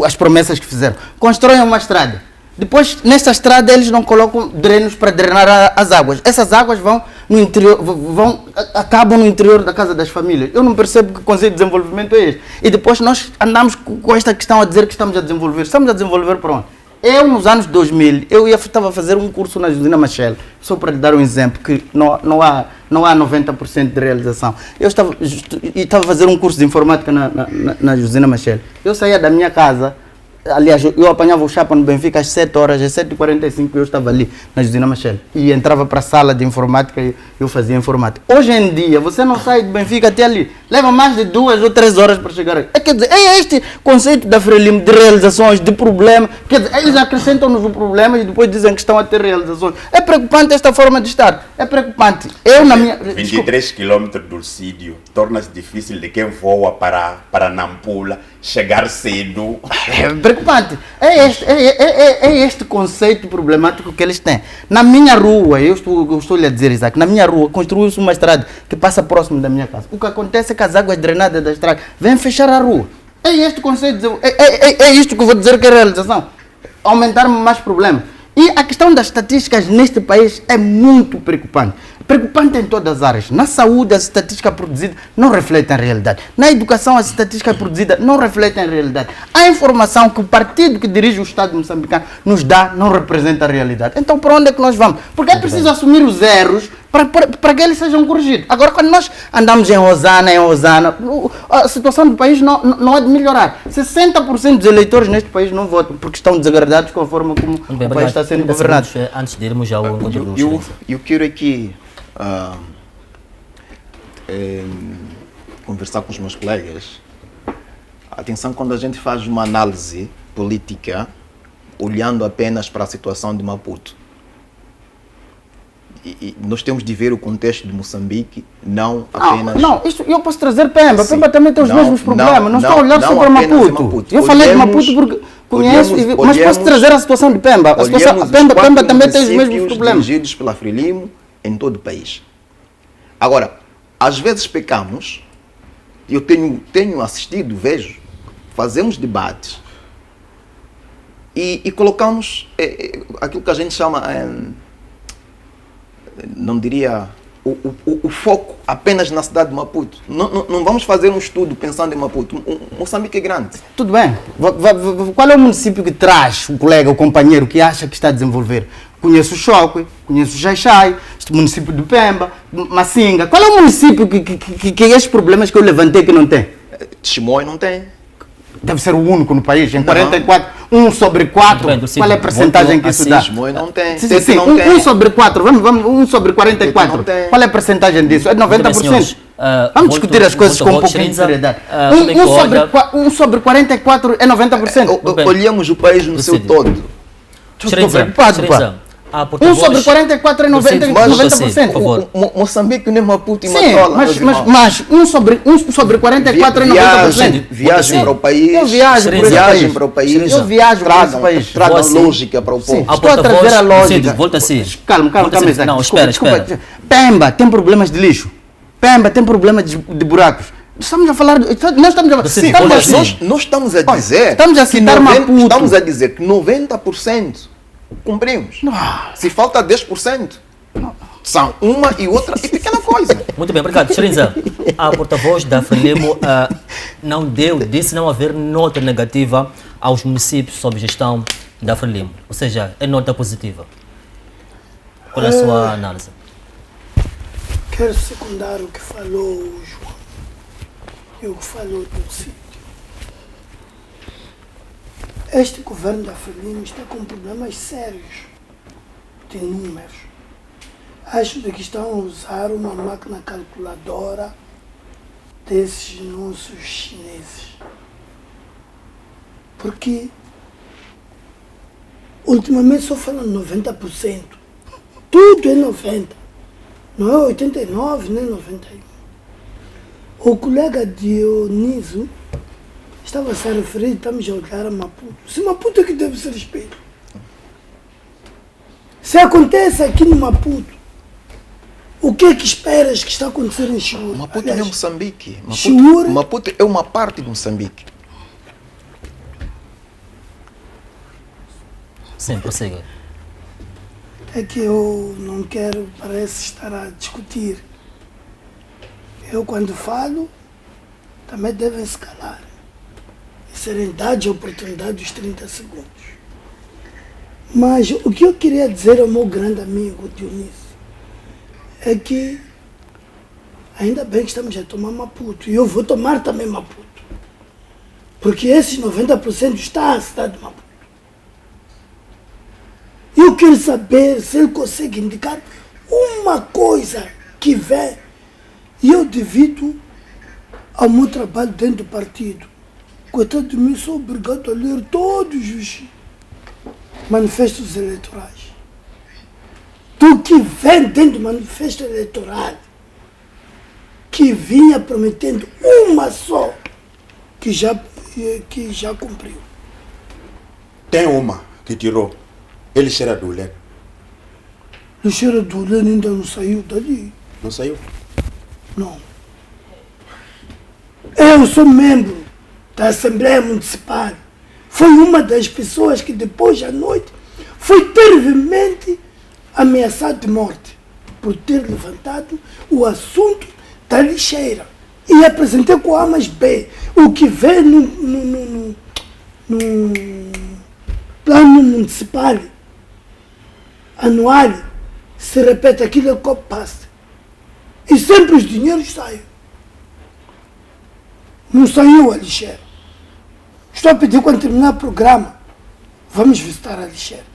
as promessas que fizeram, constroem uma estrada. Depois, nessa estrada, eles não colocam drenos para drenar as águas. Essas águas vão no interior, acabam no interior da casa das famílias. Eu não percebo que conceito de desenvolvimento é este. E depois nós andamos com esta questão a dizer que estamos a desenvolver. Estamos a desenvolver para onde? Eu, nos anos 2000, estava a fazer um curso na Josina Machel, só para lhe dar um exemplo, que não há 90% de realização. Eu estava a fazer um curso de informática na Josina Machel. Eu saía da minha casa, aliás, eu apanhava o chapa no Benfica às 7 horas, às 7h45 eu estava ali na Josina Machel e entrava para a sala de informática e eu fazia informática. Hoje em dia, você não sai do Benfica até ali, leva mais de 2 ou 3 horas para chegar aí. Quer dizer, é este conceito da Frelimo de realizações, de problemas, quer dizer, eles acrescentam-nos o problema e depois dizem que estão a ter realizações. É preocupante esta forma de estar, é preocupante. Eu, na minha... 23 quilômetros do Sídio, torna-se difícil de quem voa para Nampula chegar cedo. É preocupante. É este conceito problemático que eles têm. Na minha rua, eu estou-lhe a dizer, Isaac, na minha rua construiu-se uma estrada que passa próximo da minha casa. O que acontece é que as águas drenadas da estrada vêm fechar a rua. É este conceito, é isto que eu vou dizer que é realização. Aumentar mais problemas. E a questão das estatísticas neste país é muito preocupante. Preocupante em todas as áreas. Na saúde, as estatísticas produzidas não refletem a realidade. Na educação, as estatísticas produzidas não refletem a realidade. A informação que o partido que dirige o Estado moçambicano nos dá não representa a realidade. Então, para onde é que nós vamos? Porque é preciso assumir os erros para que eles sejam corrigidos. Agora, quando nós andamos em Osana, a situação do país não é de melhorar. 60% dos eleitores neste país não votam porque estão desagradados com a forma como o país está sendo governado. Antes de irmos ao encontro do eu quero aqui conversar com os meus colegas. Atenção, quando a gente faz uma análise política olhando apenas para a situação de Maputo, e nós temos de ver o contexto de Moçambique, não apenas... Não, isso eu posso trazer Pemba. Sim. Pemba também tem os mesmos problemas. Não estou a olhar só para Maputo. Eu falei de Maputo porque conheço, mas posso trazer a situação de Pemba. Pemba também tem os mesmos problemas. Dirigidos pela Frelimo em todo o país. Agora, às vezes pecamos, eu tenho assistido, vejo, fazemos debates e colocamos aquilo que a gente chama... não diria o foco apenas na cidade de Maputo. Não vamos fazer um estudo pensando em Maputo. Moçambique é grande. Tudo bem. Qual é o município que traz o colega, o companheiro que acha que está a desenvolver? Conheço o Choque, conheço o Xaixai, o município de Pemba, Massinga. Qual é o município que esses problemas que eu levantei que não tem? Chimoio não tem. Deve ser o único no país. Em 44, 1 sobre 4, qual é a percentagem que isso dá? Chimoio não tem. Sim, 1 sobre 4, vamos 1 sobre 44. Qual é a percentagem disso? É 90%. Vamos discutir as coisas com um pouquinho de seriedade. 1 sobre 44 é 90%. Olhamos o país no seu todo. Estou preocupado, pá. A 1 porta-voz sobre 44 é 90%. Por favor. Moçambique nem Maputo e Sim, Matola. mas 1 sobre 44 é 90%. Viagem para o país. Eu viajo para esse viagem país. para o país. Eu viajo para esse país. Tragam Você- lógica para o povo. A Estou a trazer porta-voz, a lógica. Cid, volta assim. Calma, Volta assim. Isaac. Não, Desculpa, espera. desculpa. Pemba tem problemas de lixo. Pemba tem problemas de buracos. Estamos a falar. Nós estamos a Você estamos volta a- assim. Nós estamos a dizer. estamos a que citar Maputo. Estamos a dizer que 90% cumprimos. Se falta 10%, são uma e outra e pequena coisa. Muito bem, obrigado. Xerinza, a porta-voz da Frelimo disse não haver nota negativa aos municípios sob gestão da Frelimo. Ou seja, é nota positiva. Qual é a sua análise? Quero secundar o que falou o João e o que falou do sítio. Este governo da Frelimo está com problemas sérios de números. Acho que estão a usar uma máquina calculadora desses nossos chineses. Porque ultimamente só falam 90%. Tudo é 90%. Não é 89 nem 91. O colega Dionísio estava a se referir, estamos a olhar a Maputo. Se Maputo é que deve ser espelho. Se acontece aqui no Maputo, o que é que esperas que está acontecendo em Chiúra? Maputo não é Moçambique. Chiúra- Maputo é uma parte de Moçambique. Sim, prossiga. É que eu não quero, parece, estar a discutir. Eu, quando falo, também devem se calar. E serem dados a oportunidade dos 30 segundos. Mas o que eu queria dizer ao meu grande amigo Dionísio é que ainda bem que estamos a tomar Maputo. E eu vou tomar também Maputo. Porque esses 90% está na cidade de Maputo. Eu quero saber se ele consegue indicar uma coisa que vê. E eu devido ao meu trabalho dentro do partido. Coitado de mim, sou obrigado a ler todos os manifestos eleitorais. Do que vem dentro do manifesto eleitoral, que vinha prometendo uma só, que já cumpriu. Tem uma que tirou. Ele cheira do Leno. O cheiro do Leno ainda não saiu dali. Não saiu? Não. Eu sou membro da Assembleia Municipal. Foi uma das pessoas que depois à noite foi terrivelmente ameaçado de morte por ter levantado o assunto da lixeira. E apresentei com A mais B o que vê no plano municipal anual, se repete aquilo, é copy-paste. E sempre os dinheiros saem. Não saiu a lixeira. Estou a pedir quando terminar o programa, vamos visitar a lixeira.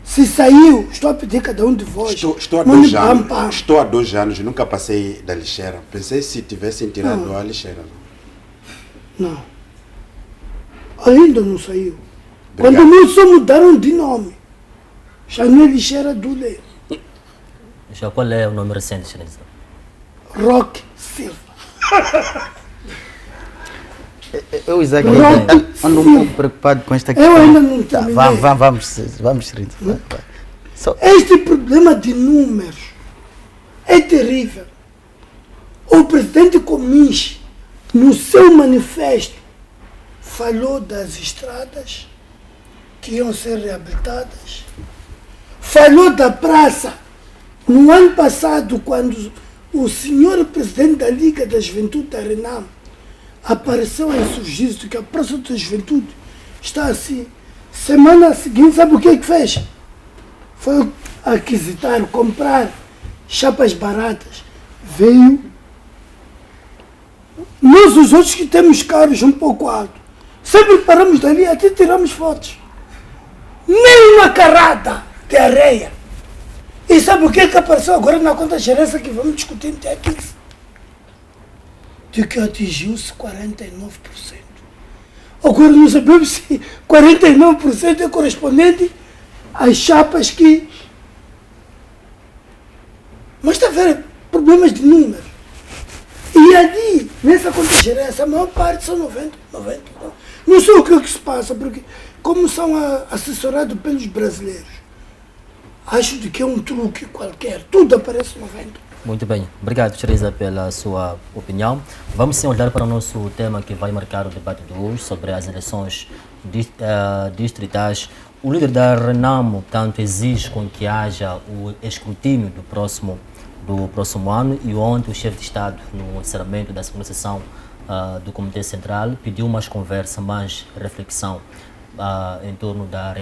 Se saiu, estou a pedir cada um de vós. Estou há mande 2 pam, anos. pam. Estou há 2 anos e nunca passei da lixeira. Pensei se tivessem tirado a lixeira. Não. Ainda não saiu. Obrigado. Quando não só mudaram de nome. Já não é lixeira do Lê. Já qual é o nome recente, Xerinza? Roque Silva. Eu, Isaac, Pronto. ando um pouco preocupado com esta questão. Eu ainda não terminei. Vamos, Xerinza. Vai. Só- Este problema de números é terrível. O presidente Comis, no seu manifesto, falou das estradas que iam ser reabilitadas, falou da praça. No ano passado, quando o senhor presidente da Liga da Juventude da Renam apareceu em surgir que a Praça da Juventude está assim, semana seguinte, sabe o que fez? Foi aquisitar, comprar chapas baratas. Veio. Nós, os outros que temos carros um pouco altos, sempre paramos dali, até tiramos fotos. Nem uma carrada de areia. E sabe o que apareceu agora na conta de gerência que vamos discutir até aqui? De que atingiu-se 49%. Agora não sabemos se 49% é correspondente às chapas que Mas está a ver problemas de número. E ali, nessa contingência, a maior parte são 90. Não sei o que se passa, porque como são assessorados pelos brasileiros, acho de que é um truque qualquer, tudo aparece 90. Muito bem, obrigado Teresa pela sua opinião. Vamos sim olhar para o nosso tema que vai marcar o debate de hoje sobre as eleições distritais. O líder da Renamo, portanto, exige com que haja o escrutínio do próximo ano, e ontem o chefe de Estado, no encerramento da segunda sessão do Comitê Central, pediu mais conversa, mais reflexão em torno da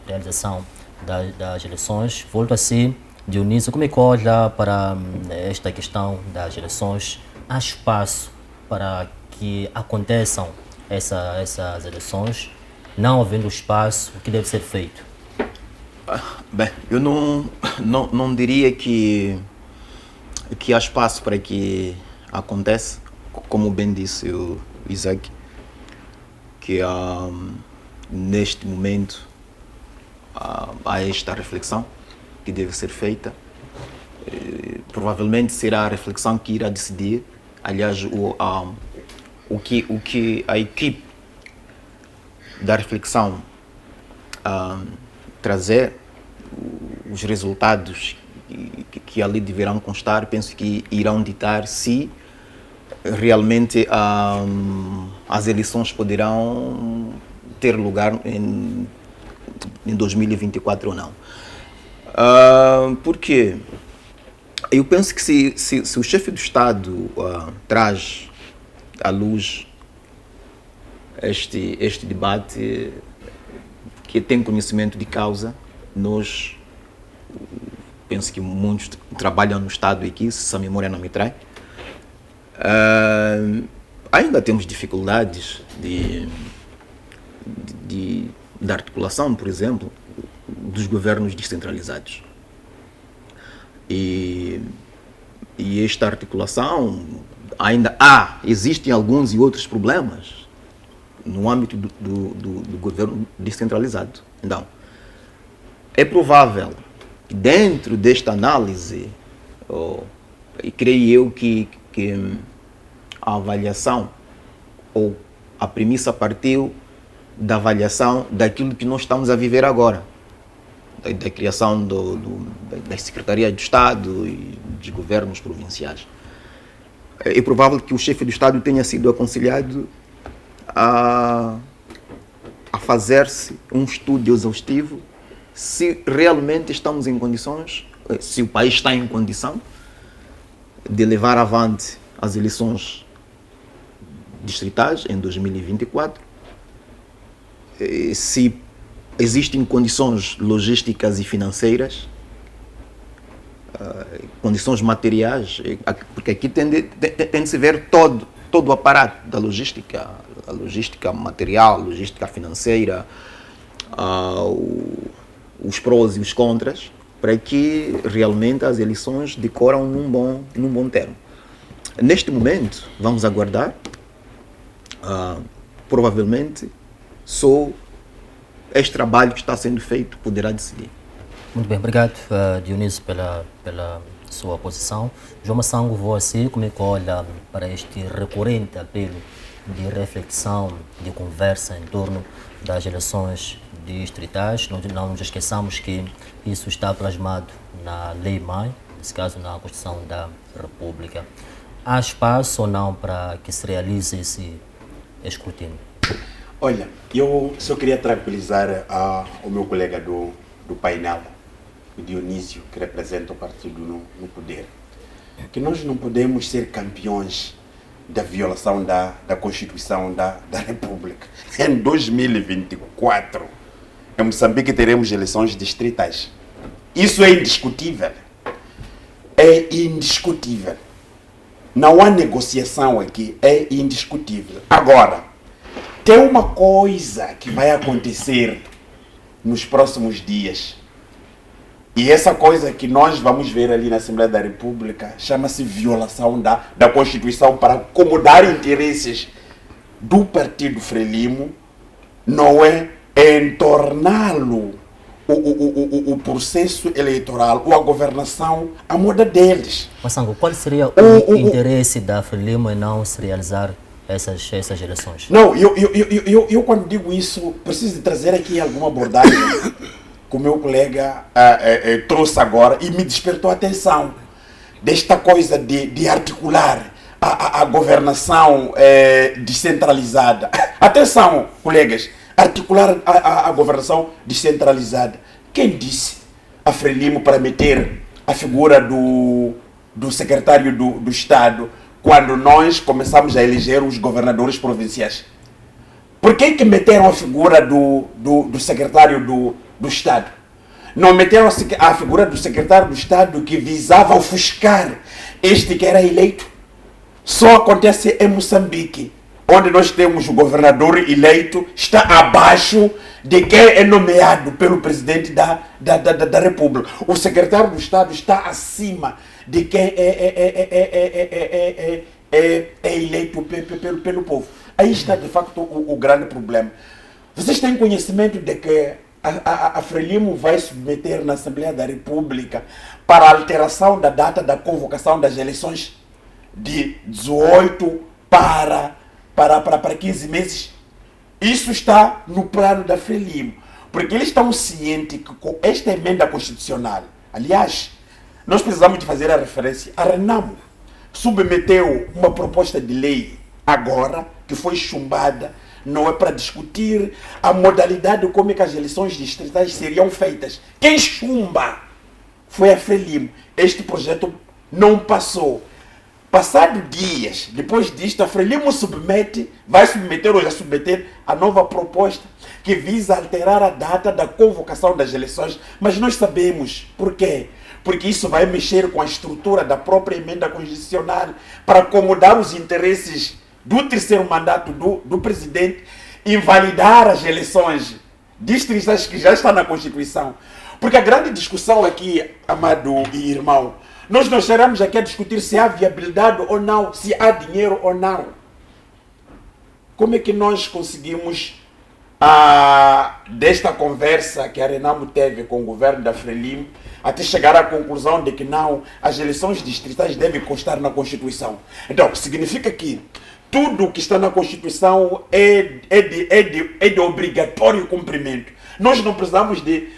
realização das eleições. Volto a si, Dionísio, como é que olha para esta questão das eleições? Há espaço para que aconteçam essas eleições? Não havendo espaço, o que deve ser feito? Bem, eu não diria que há espaço para que aconteça, como bem disse o Isaac, que neste momento há esta reflexão que deve ser feita. Provavelmente será a reflexão que irá decidir, aliás, o que a equipe da reflexão trazer, os resultados que ali deverão constar, penso que irão ditar se realmente as eleições poderão ter lugar em 2024 ou não. Porque eu penso que se o chefe do Estado traz à luz este debate, que tem conhecimento de causa, nós, penso que muitos trabalham no Estado aqui, se a memória não me trai, ainda temos dificuldades da articulação, por exemplo, dos governos descentralizados. E esta articulação ainda existem alguns e outros problemas no âmbito do governo descentralizado. Então, é provável que dentro desta análise, e creio eu que a avaliação, ou a premissa partiu da avaliação daquilo que nós estamos a viver agora, da criação da Secretaria de Estado e dos governos provinciais. É provável que o chefe do Estado tenha sido aconselhado a fazer-se um estudo exaustivo se realmente estamos em condições, se o país está em condição de levar avante as eleições distritais em 2024, se existem condições logísticas e financeiras, condições materiais, porque aqui tem de se ver todo o aparato da logística, a logística material, a logística financeira, os prós e os contras, para que realmente as eleições decoram num bom termo. Neste momento, vamos aguardar, provavelmente, só este trabalho que está sendo feito poderá decidir. Muito bem, obrigado Dionísio pela sua posição. João Massango, vou assim, como é que olha para este recorrente apelo de reflexão, de conversa em torno das eleições distritais? Não nos esqueçamos que isso está plasmado na Lei Mãe, nesse caso na Constituição da República. Há espaço ou não para que se realize esse escrutínio? Olha, eu só queria tranquilizar o meu colega do painel, o Dionísio, que representa o partido no poder, que nós não podemos ser campeões da violação da Constituição da República. Em 2024, em Moçambique, teremos eleições distritais. Isso é indiscutível. É indiscutível. Não há negociação aqui, é indiscutível. Agora, tem uma coisa que vai acontecer nos próximos dias. E essa coisa que nós vamos ver ali na Assembleia da República chama-se violação da Constituição para acomodar interesses do Partido Frelimo, não é em torná-lo o processo eleitoral ou a governação à moda deles. Massango, qual seria o interesse da Frelimo em não se realizar essas eleições? Não, eu quando digo isso, preciso de trazer aqui alguma abordagem que o meu colega trouxe agora e me despertou a atenção desta coisa de articular a governação descentralizada. Atenção, colegas, articular a governação descentralizada. Quem disse a Frelimo para meter a figura do secretário do Estado quando nós começamos a eleger os governadores provinciais? Por que meteram a figura do secretário do Estado? Não meteram a figura do secretário do Estado que visava ofuscar este que era eleito? Só acontece em Moçambique, onde nós temos o governador eleito, está abaixo de quem é nomeado pelo presidente da República. O secretário do Estado está acima de quem é eleito pelo povo. Aí está, de facto, o grande problema. Vocês têm conhecimento de que a Frelimo vai submeter na Assembleia da República para a alteração da data da convocação das eleições de 18 para 15 meses? Isso está no plano da Frelimo, porque eles estão cientes que com esta emenda constitucional, aliás, nós precisamos de fazer a referência, a Renamo submeteu uma proposta de lei agora, que foi chumbada, não é para discutir a modalidade como é que as eleições distritais seriam feitas. Quem chumba foi a Frelimo. Este projeto não passou. Passado dias, depois disto, a Frelimo vai submeter ou já submeter a nova proposta que visa alterar a data da convocação das eleições. Mas nós sabemos por quê? Porque isso vai mexer com a estrutura da própria emenda constitucional para acomodar os interesses do terceiro mandato do presidente, invalidar as eleições distritais que já está na Constituição. Porque a grande discussão aqui, amado e irmão, nós não estaremos aqui a discutir se há viabilidade ou não, se há dinheiro ou não. Como é que nós conseguimos, desta conversa que a Renamo teve com o governo da Frelimo, até chegar à conclusão de que não, as eleições distritais devem constar na Constituição? Então, significa que tudo que está na Constituição é de obrigatório cumprimento. Nós não precisamos de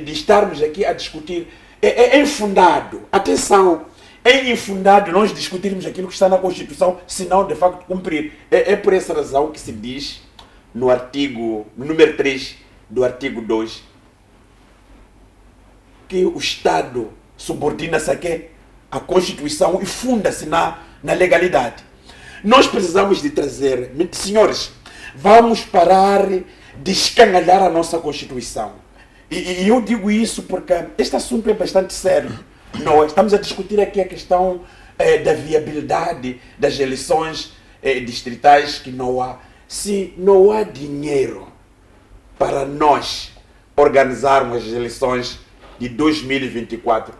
estarmos aqui a discutir. É infundado, atenção, é infundado nós discutirmos aquilo que está na Constituição, se não de facto cumprir. É por essa razão que se diz no número 3 do artigo 2 que o Estado subordina-se à Constituição e funda-se na legalidade. Nós precisamos de trazer, senhores, vamos parar de escangalhar a nossa Constituição. E eu digo isso porque este assunto é bastante sério. Nós estamos a discutir aqui a questão da viabilidade das eleições distritais que não há. Se não há dinheiro para nós organizarmos as eleições de 2024,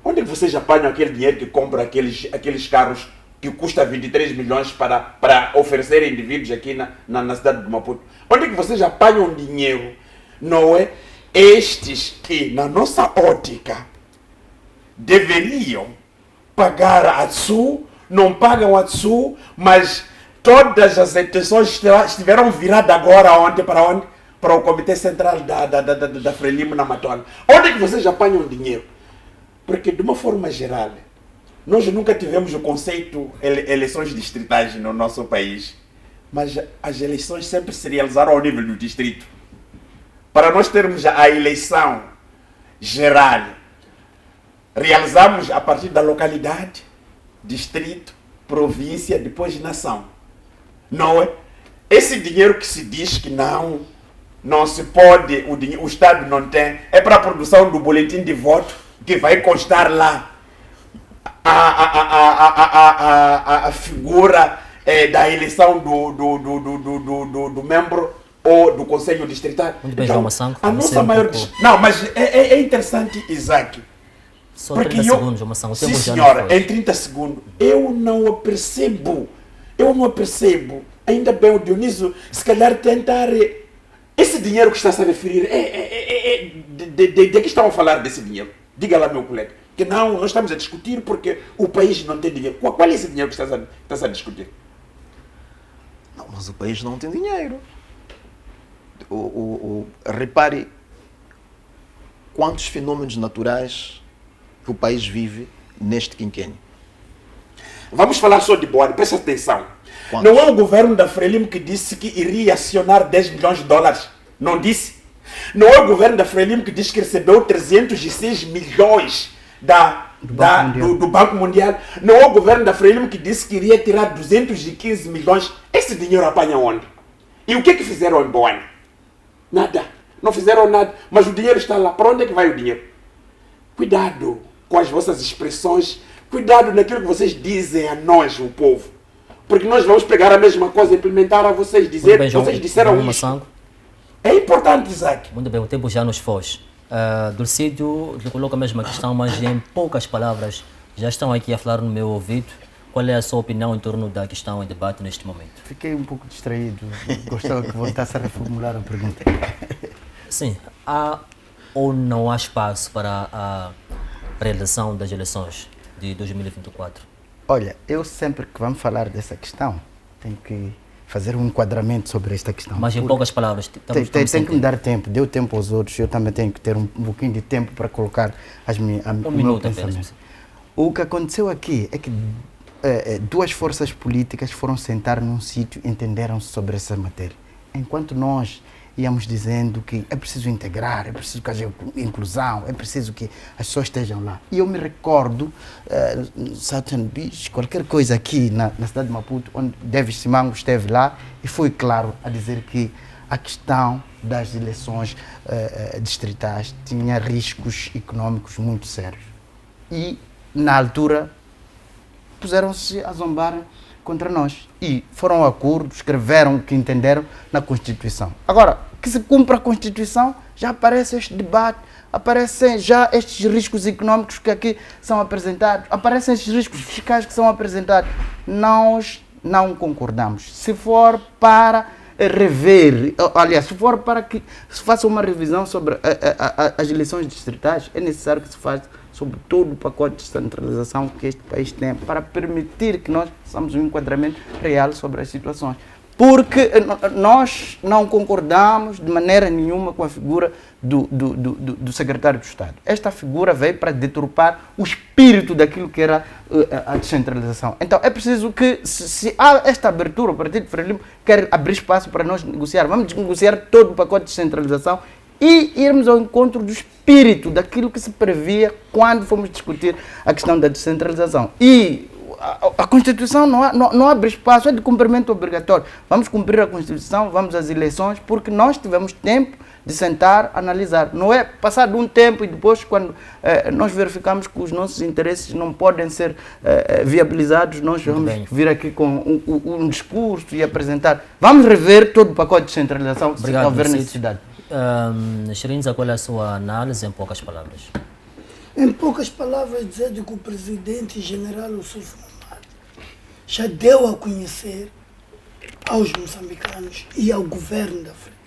onde é que vocês apanham aquele dinheiro que compra aqueles carros que custa 23 milhões para oferecer a indivíduos aqui na cidade de Maputo? Onde é que vocês apanham dinheiro? Não é? Estes que, na nossa ótica, deveriam pagar a TSU, não pagam a TSU, mas todas as intenções estiveram viradas agora ontem para onde? Para o Comitê Central da Frelimo na Matola. Onde é que vocês apanham dinheiro? Porque, de uma forma geral, nós nunca tivemos o conceito eleições distritais no nosso país, mas as eleições sempre se realizaram ao nível do distrito. Para nós termos a eleição geral, realizamos a partir da localidade, distrito, província, depois nação. Não é? Esse dinheiro que se diz que não se pode, o Estado não tem, é para a produção do boletim de voto, que vai constar lá a figura da eleição do membro ou do Conselho Distrital. Então, a nossa maior... Não, mas é interessante, Isaac. Só 30 segundos, Massango. Sim, senhora, em 30 segundos. Eu não percebo. Ainda bem o Dionísio, se calhar tentar... Esse dinheiro que está a se referir é de que estão a falar desse dinheiro? Diga lá, meu colega. Que não, nós estamos a discutir porque o país não tem dinheiro. Qual é esse dinheiro que estás a discutir? Não, mas o país não tem dinheiro. Repare quantos fenômenos naturais que o país vive neste quinquênio. Vamos falar só de Boane, presta atenção. Quantos? Não é o governo da Frelimo que disse que iria acionar 10 milhões de dólares? Não disse? Não é o governo da Frelimo que disse que recebeu 306 milhões do Banco Mundial? Não é o governo da Frelimo que disse que iria tirar 215 milhões? Esse dinheiro apanha onde? E o que é que fizeram em Boane? Nada. Não fizeram nada. Mas o dinheiro está lá. Para onde é que vai o dinheiro? Cuidado com as vossas expressões. Cuidado naquilo que vocês dizem a nós, o povo. Porque nós vamos pegar a mesma coisa e implementar a vocês. Dizer que vocês disseram isso. É importante, Isaac. Muito bem, o tempo já nos foge. Dulcídio lhe coloca a mesma questão, mas em poucas palavras. Já estão aqui a falar no meu ouvido. Qual é a sua opinião em torno da questão em debate neste momento? Fiquei um pouco distraído. Gostava que voltasse a reformular a pergunta. Sim, há ou não há espaço para a realização das eleições de 2024? Olha, eu sempre que vamos falar dessa questão, tenho que fazer um enquadramento sobre esta questão. Mas em poucas palavras, tem que me dar tempo, deu tempo aos outros, eu também tenho que ter um pouquinho de tempo para colocar o meu pensamento. O que aconteceu aqui é que duas forças políticas foram sentar num sítio e entenderam sobre essa matéria. Enquanto nós íamos dizendo que é preciso integrar, é preciso que haja inclusão, é preciso que as pessoas estejam lá. E eu me recordo, Southern Beach, qualquer coisa aqui na cidade de Maputo, onde Davis Simango esteve lá e foi claro a dizer que a questão das eleições distritais tinha riscos econômicos muito sérios. E, na altura, puseram-se a zombar contra nós. E foram a acordo, escreveram o que entenderam na Constituição. Agora, que se cumpra a Constituição, já aparece este debate, aparecem já estes riscos econômicos que aqui são apresentados, aparecem estes riscos fiscais que são apresentados. Nós não concordamos. Se for para rever, aliás, se for para que se faça uma revisão sobre as eleições distritais, é necessário que se faça sobre todo o pacote de descentralização que este país tem, para permitir que nós façamos um enquadramento real sobre as situações. Porque nós não concordamos de maneira nenhuma com a figura do secretário de Estado. Esta figura veio para deturpar o espírito daquilo que era a descentralização. Então é preciso que, se há esta abertura, o Partido Frelimo quer abrir espaço para nós negociar, vamos negociar todo o pacote de descentralização e irmos ao encontro do espírito daquilo que se previa quando fomos discutir a questão da descentralização. E a Constituição não abre espaço, é de cumprimento obrigatório. Vamos cumprir a Constituição, vamos às eleições, porque nós tivemos tempo de sentar, analisar. Não é passado um tempo e depois, quando nós verificamos que os nossos interesses não podem ser viabilizados, nós vamos vir aqui com um discurso e apresentar. Vamos rever todo o pacote de descentralização, se houver necessidade. Xerinza, qual é a sua análise em poucas palavras? Em poucas palavras, dizer que o presidente general Ossuf Mahamat já deu a conhecer aos moçambicanos e ao governo da Frelimo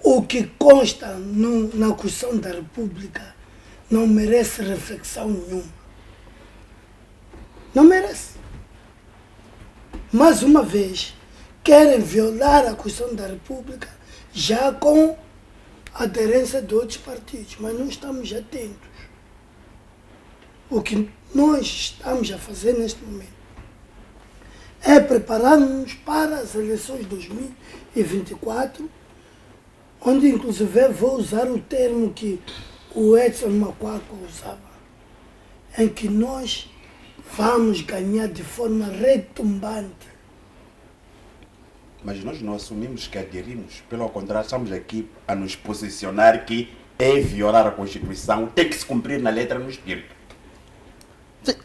o que consta na Constituição da República não merece reflexão nenhuma. Não merece. Mais uma vez, querem violar a Constituição da República já com aderência de outros partidos, mas não estamos atentos. O que nós estamos a fazer neste momento é preparar-nos para as eleições de 2024, onde inclusive vou usar o termo que o Edson Macuacua usava, em que nós vamos ganhar de forma retumbante. Mas nós não assumimos que aderimos, pelo contrário, estamos aqui a nos posicionar que é violar a Constituição, tem que se cumprir na letra e no espírito.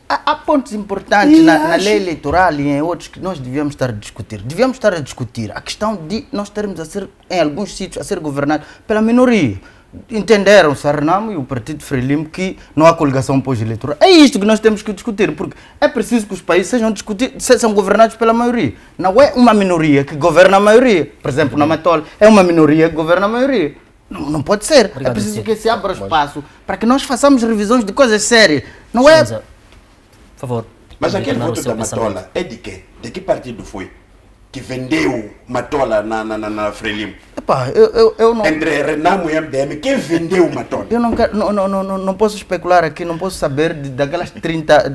Há pontos importantes na lei eleitoral e em outros que nós devíamos estar a discutir. Devíamos estar a discutir a questão de nós termos a ser, em alguns sítios, a ser governados pela minoria. Entenderam o Sarnamo e o Partido Frelimo que não há coligação pós-eleitoral. É isto que nós temos que discutir, porque é preciso que os países sejam governados pela maioria. Não é uma minoria que governa a maioria. Por exemplo, na Matola é uma minoria que governa a maioria. Não pode ser. Obrigado, é preciso Ciro. que se abra espaço para que nós façamos revisões de coisas sérias. Não é? Por favor. Mas pode aquele terminar o voto seu da pensamento. Matola é de quem? De que partido foi? Que vendeu Matola na Frelimo? Epá, eu não. Entre Renamo e MDM, quem vendeu Matola? Eu não, quero, não posso especular aqui, não posso saber daquelas 30,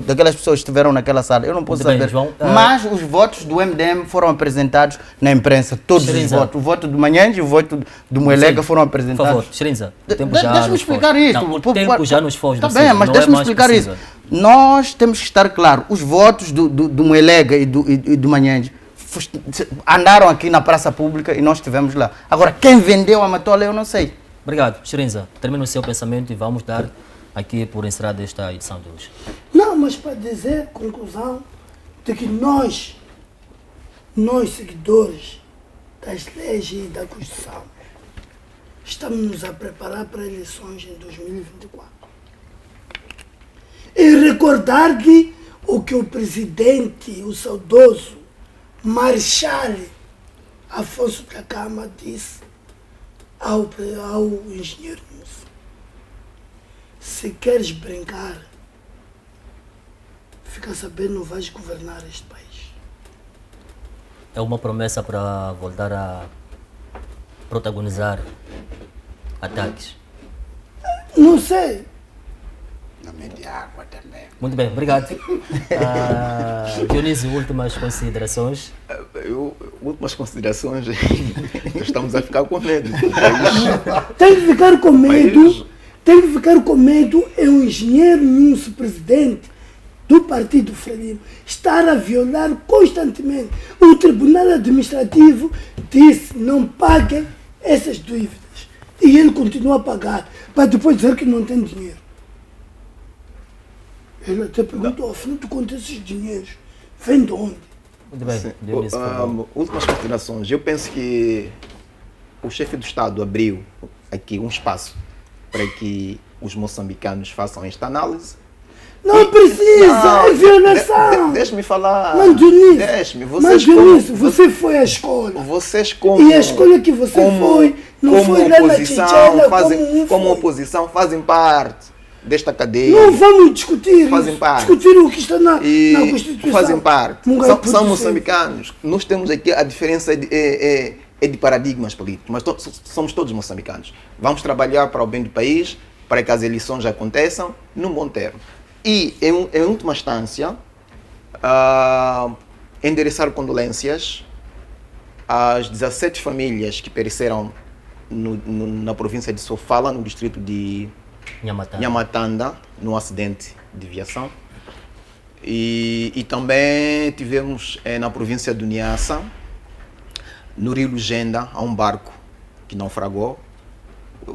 daquelas pessoas que estiveram naquela sala, eu não posso Muito bem, saber. João. Mas os votos do MDM foram apresentados na imprensa, todos Sherinza. os votos. O voto do Manhães e o voto do Moelega Sim. foram Por apresentados. favor, Sherinza, o tempo já Deixa-me nos explicar foge. isso. Não, o tempo já nos foge. Está não bem, sei, mas não é deixa-me mais explicar possível. isso. Nós temos que estar claro, os votos do Moelega e do Manhães andaram aqui na praça pública e nós estivemos lá. Agora, quem vendeu a Matola eu não sei. Obrigado. Sherinza, termina o seu pensamento e vamos dar aqui por encerrada esta edição de hoje. Não, mas para dizer, conclusão, de que nós seguidores das leis e da Constituição, estamos nos a preparar para eleições em 2024. E recordar que o que o presidente, o saudoso Marechal Afonso da Gama disse ao engenheiro Musso: se queres brincar, fica sabendo, não vais governar este país. É uma promessa para voltar a protagonizar ataques. Não sei. Nome de água também. Muito bem, obrigado. Dionísio, últimas considerações. Últimas considerações. Estamos a ficar com medo. Tem que ficar com medo. Tem que ficar com medo é o engenheiro Nunes, presidente do Partido Frelimo, estar a violar constantemente. O Tribunal Administrativo disse: não paguem essas dívidas. E ele continua a pagar, para depois dizer que não tem dinheiro. Ele até perguntou: afinal de contas, esses dinheiros vêm de onde? Muito bem, Dionísio, por favor. Últimas considerações. Eu penso que o chefe do Estado abriu aqui um espaço para que os moçambicanos façam esta análise. Não precisa, é violação. Deixe-me falar. Mas Dionísio, Deixe-me. mas Dionísio, você foi à escola. Vocês como... E a escola que você foi, não como foi lá na oposição, Chichela, como foi. oposição, fazem parte desta cadeia. Não vamos discutir Fazem isso. parte. Discutir o que está na E Constituição. fazem parte. Nunca São pode ser. moçambicanos. Nós temos aqui a diferença é de paradigmas políticos, mas somos todos moçambicanos. Vamos trabalhar para o bem do país, para que as eleições aconteçam num bom termo. E, em última instância, endereçar condolências às 17 famílias que pereceram na província de Sofala, no distrito de Nhamatanda, num acidente de viação. E também tivemos na província do Niassa, no Rio Lugenda, há um barco que naufragou.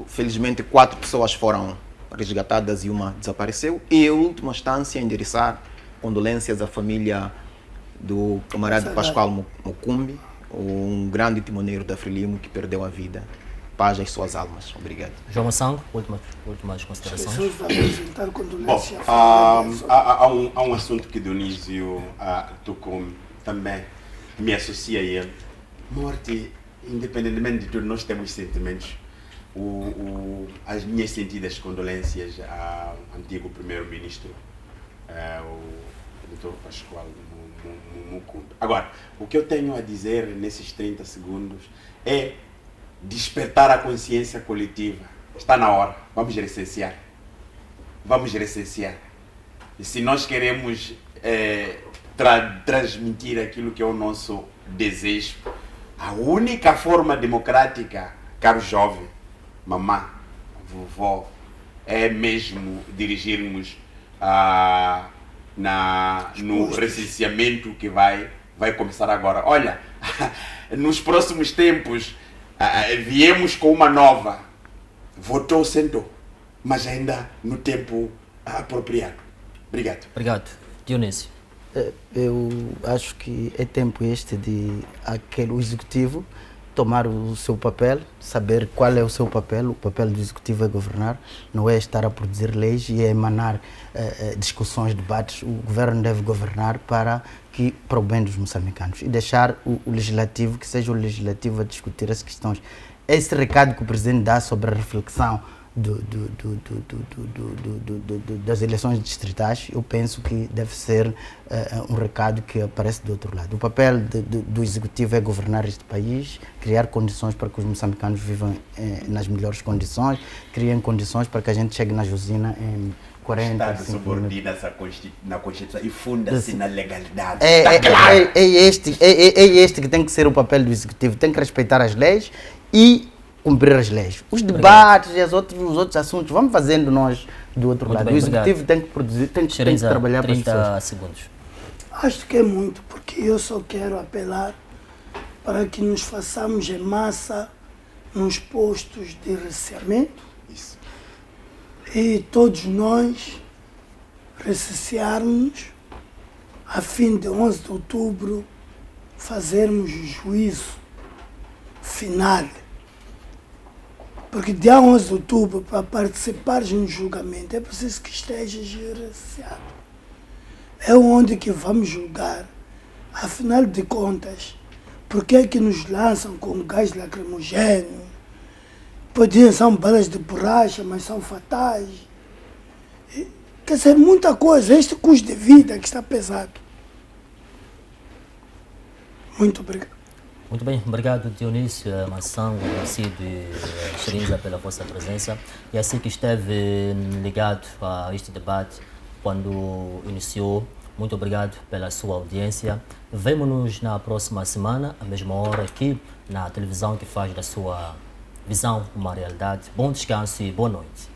Felizmente 4 pessoas foram resgatadas e uma desapareceu. E em última instância, endereçar condolências à família do camarada Pascoal Mucumbi, um grande timoneiro da Frelimo que perdeu a vida. Paz às suas almas. Obrigado. João Massango, últimas considerações. Pessoas vão apresentar condolência. Há um assunto que Dionísio tocou também, me associa a ele. Morte, independentemente de tudo, nós temos sentimentos. As minhas sentidas condolências ao antigo primeiro-ministro, o Dr. Pascoal Mucumbi. Agora, o que eu tenho a dizer nesses 30 segundos é despertar a consciência coletiva. Está na hora. Vamos recensear. Vamos recensear. E se nós queremos transmitir aquilo que é o nosso desejo, a única forma democrática, caro jovem, mamã, vovó, é mesmo dirigirmos no recenseamento que vai começar agora. Olha, nos próximos tempos, viemos com uma nova, votou, sentou, mas ainda no tempo apropriado. Obrigado. Obrigado. Dionísio. Eu acho que é tempo de o executivo tomar o seu papel, saber qual é o seu papel. O papel do executivo é governar, não é estar a produzir leis e a emanar discussões, debates. O governo deve governar para o bem dos moçambicanos e deixar o legislativo, que seja o legislativo a discutir as questões esse recado que o Presidente dá sobre a reflexão das eleições distritais, eu penso que deve ser um recado que aparece do outro lado. O papel do Executivo é governar este país, criar condições para que os moçambicanos vivam nas melhores condições, criem condições para que a gente chegue na usina em 40 Estado minutos. subordina-se na Constituição e funda-se na legalidade. É este que tem que ser o papel do Executivo, tem que respeitar as leis e cumprir as leis. Os debates e os outros assuntos, vamos fazendo nós do outro lado. O Executivo tem que produzir, tem que trabalhar para as pessoas. 30 segundos. Acho que é muito, porque eu só quero apelar para que nos façamos em massa nos postos de recenseamento. Isso. E todos nós recensearmos a fim de 11 de outubro fazermos o juízo final. Porque dia 11 de outubro, para participares no julgamento, é preciso que estejas recenseado. É onde que vamos julgar. Afinal de contas, por que é que nos lançam com gás lacrimogéneo? Podiam ser balas de borracha, mas são fatais. Quer dizer, muita coisa. Este custo de vida que está pesado. Muito obrigado. Muito bem, obrigado Dionísio, Massango, agradecido e Xerinza pela vossa presença. E assim que esteve ligado a este debate, quando iniciou, muito obrigado pela sua audiência. Vemo-nos na próxima semana, à mesma hora, aqui na televisão que faz da sua visão uma realidade. Bom descanso e boa noite.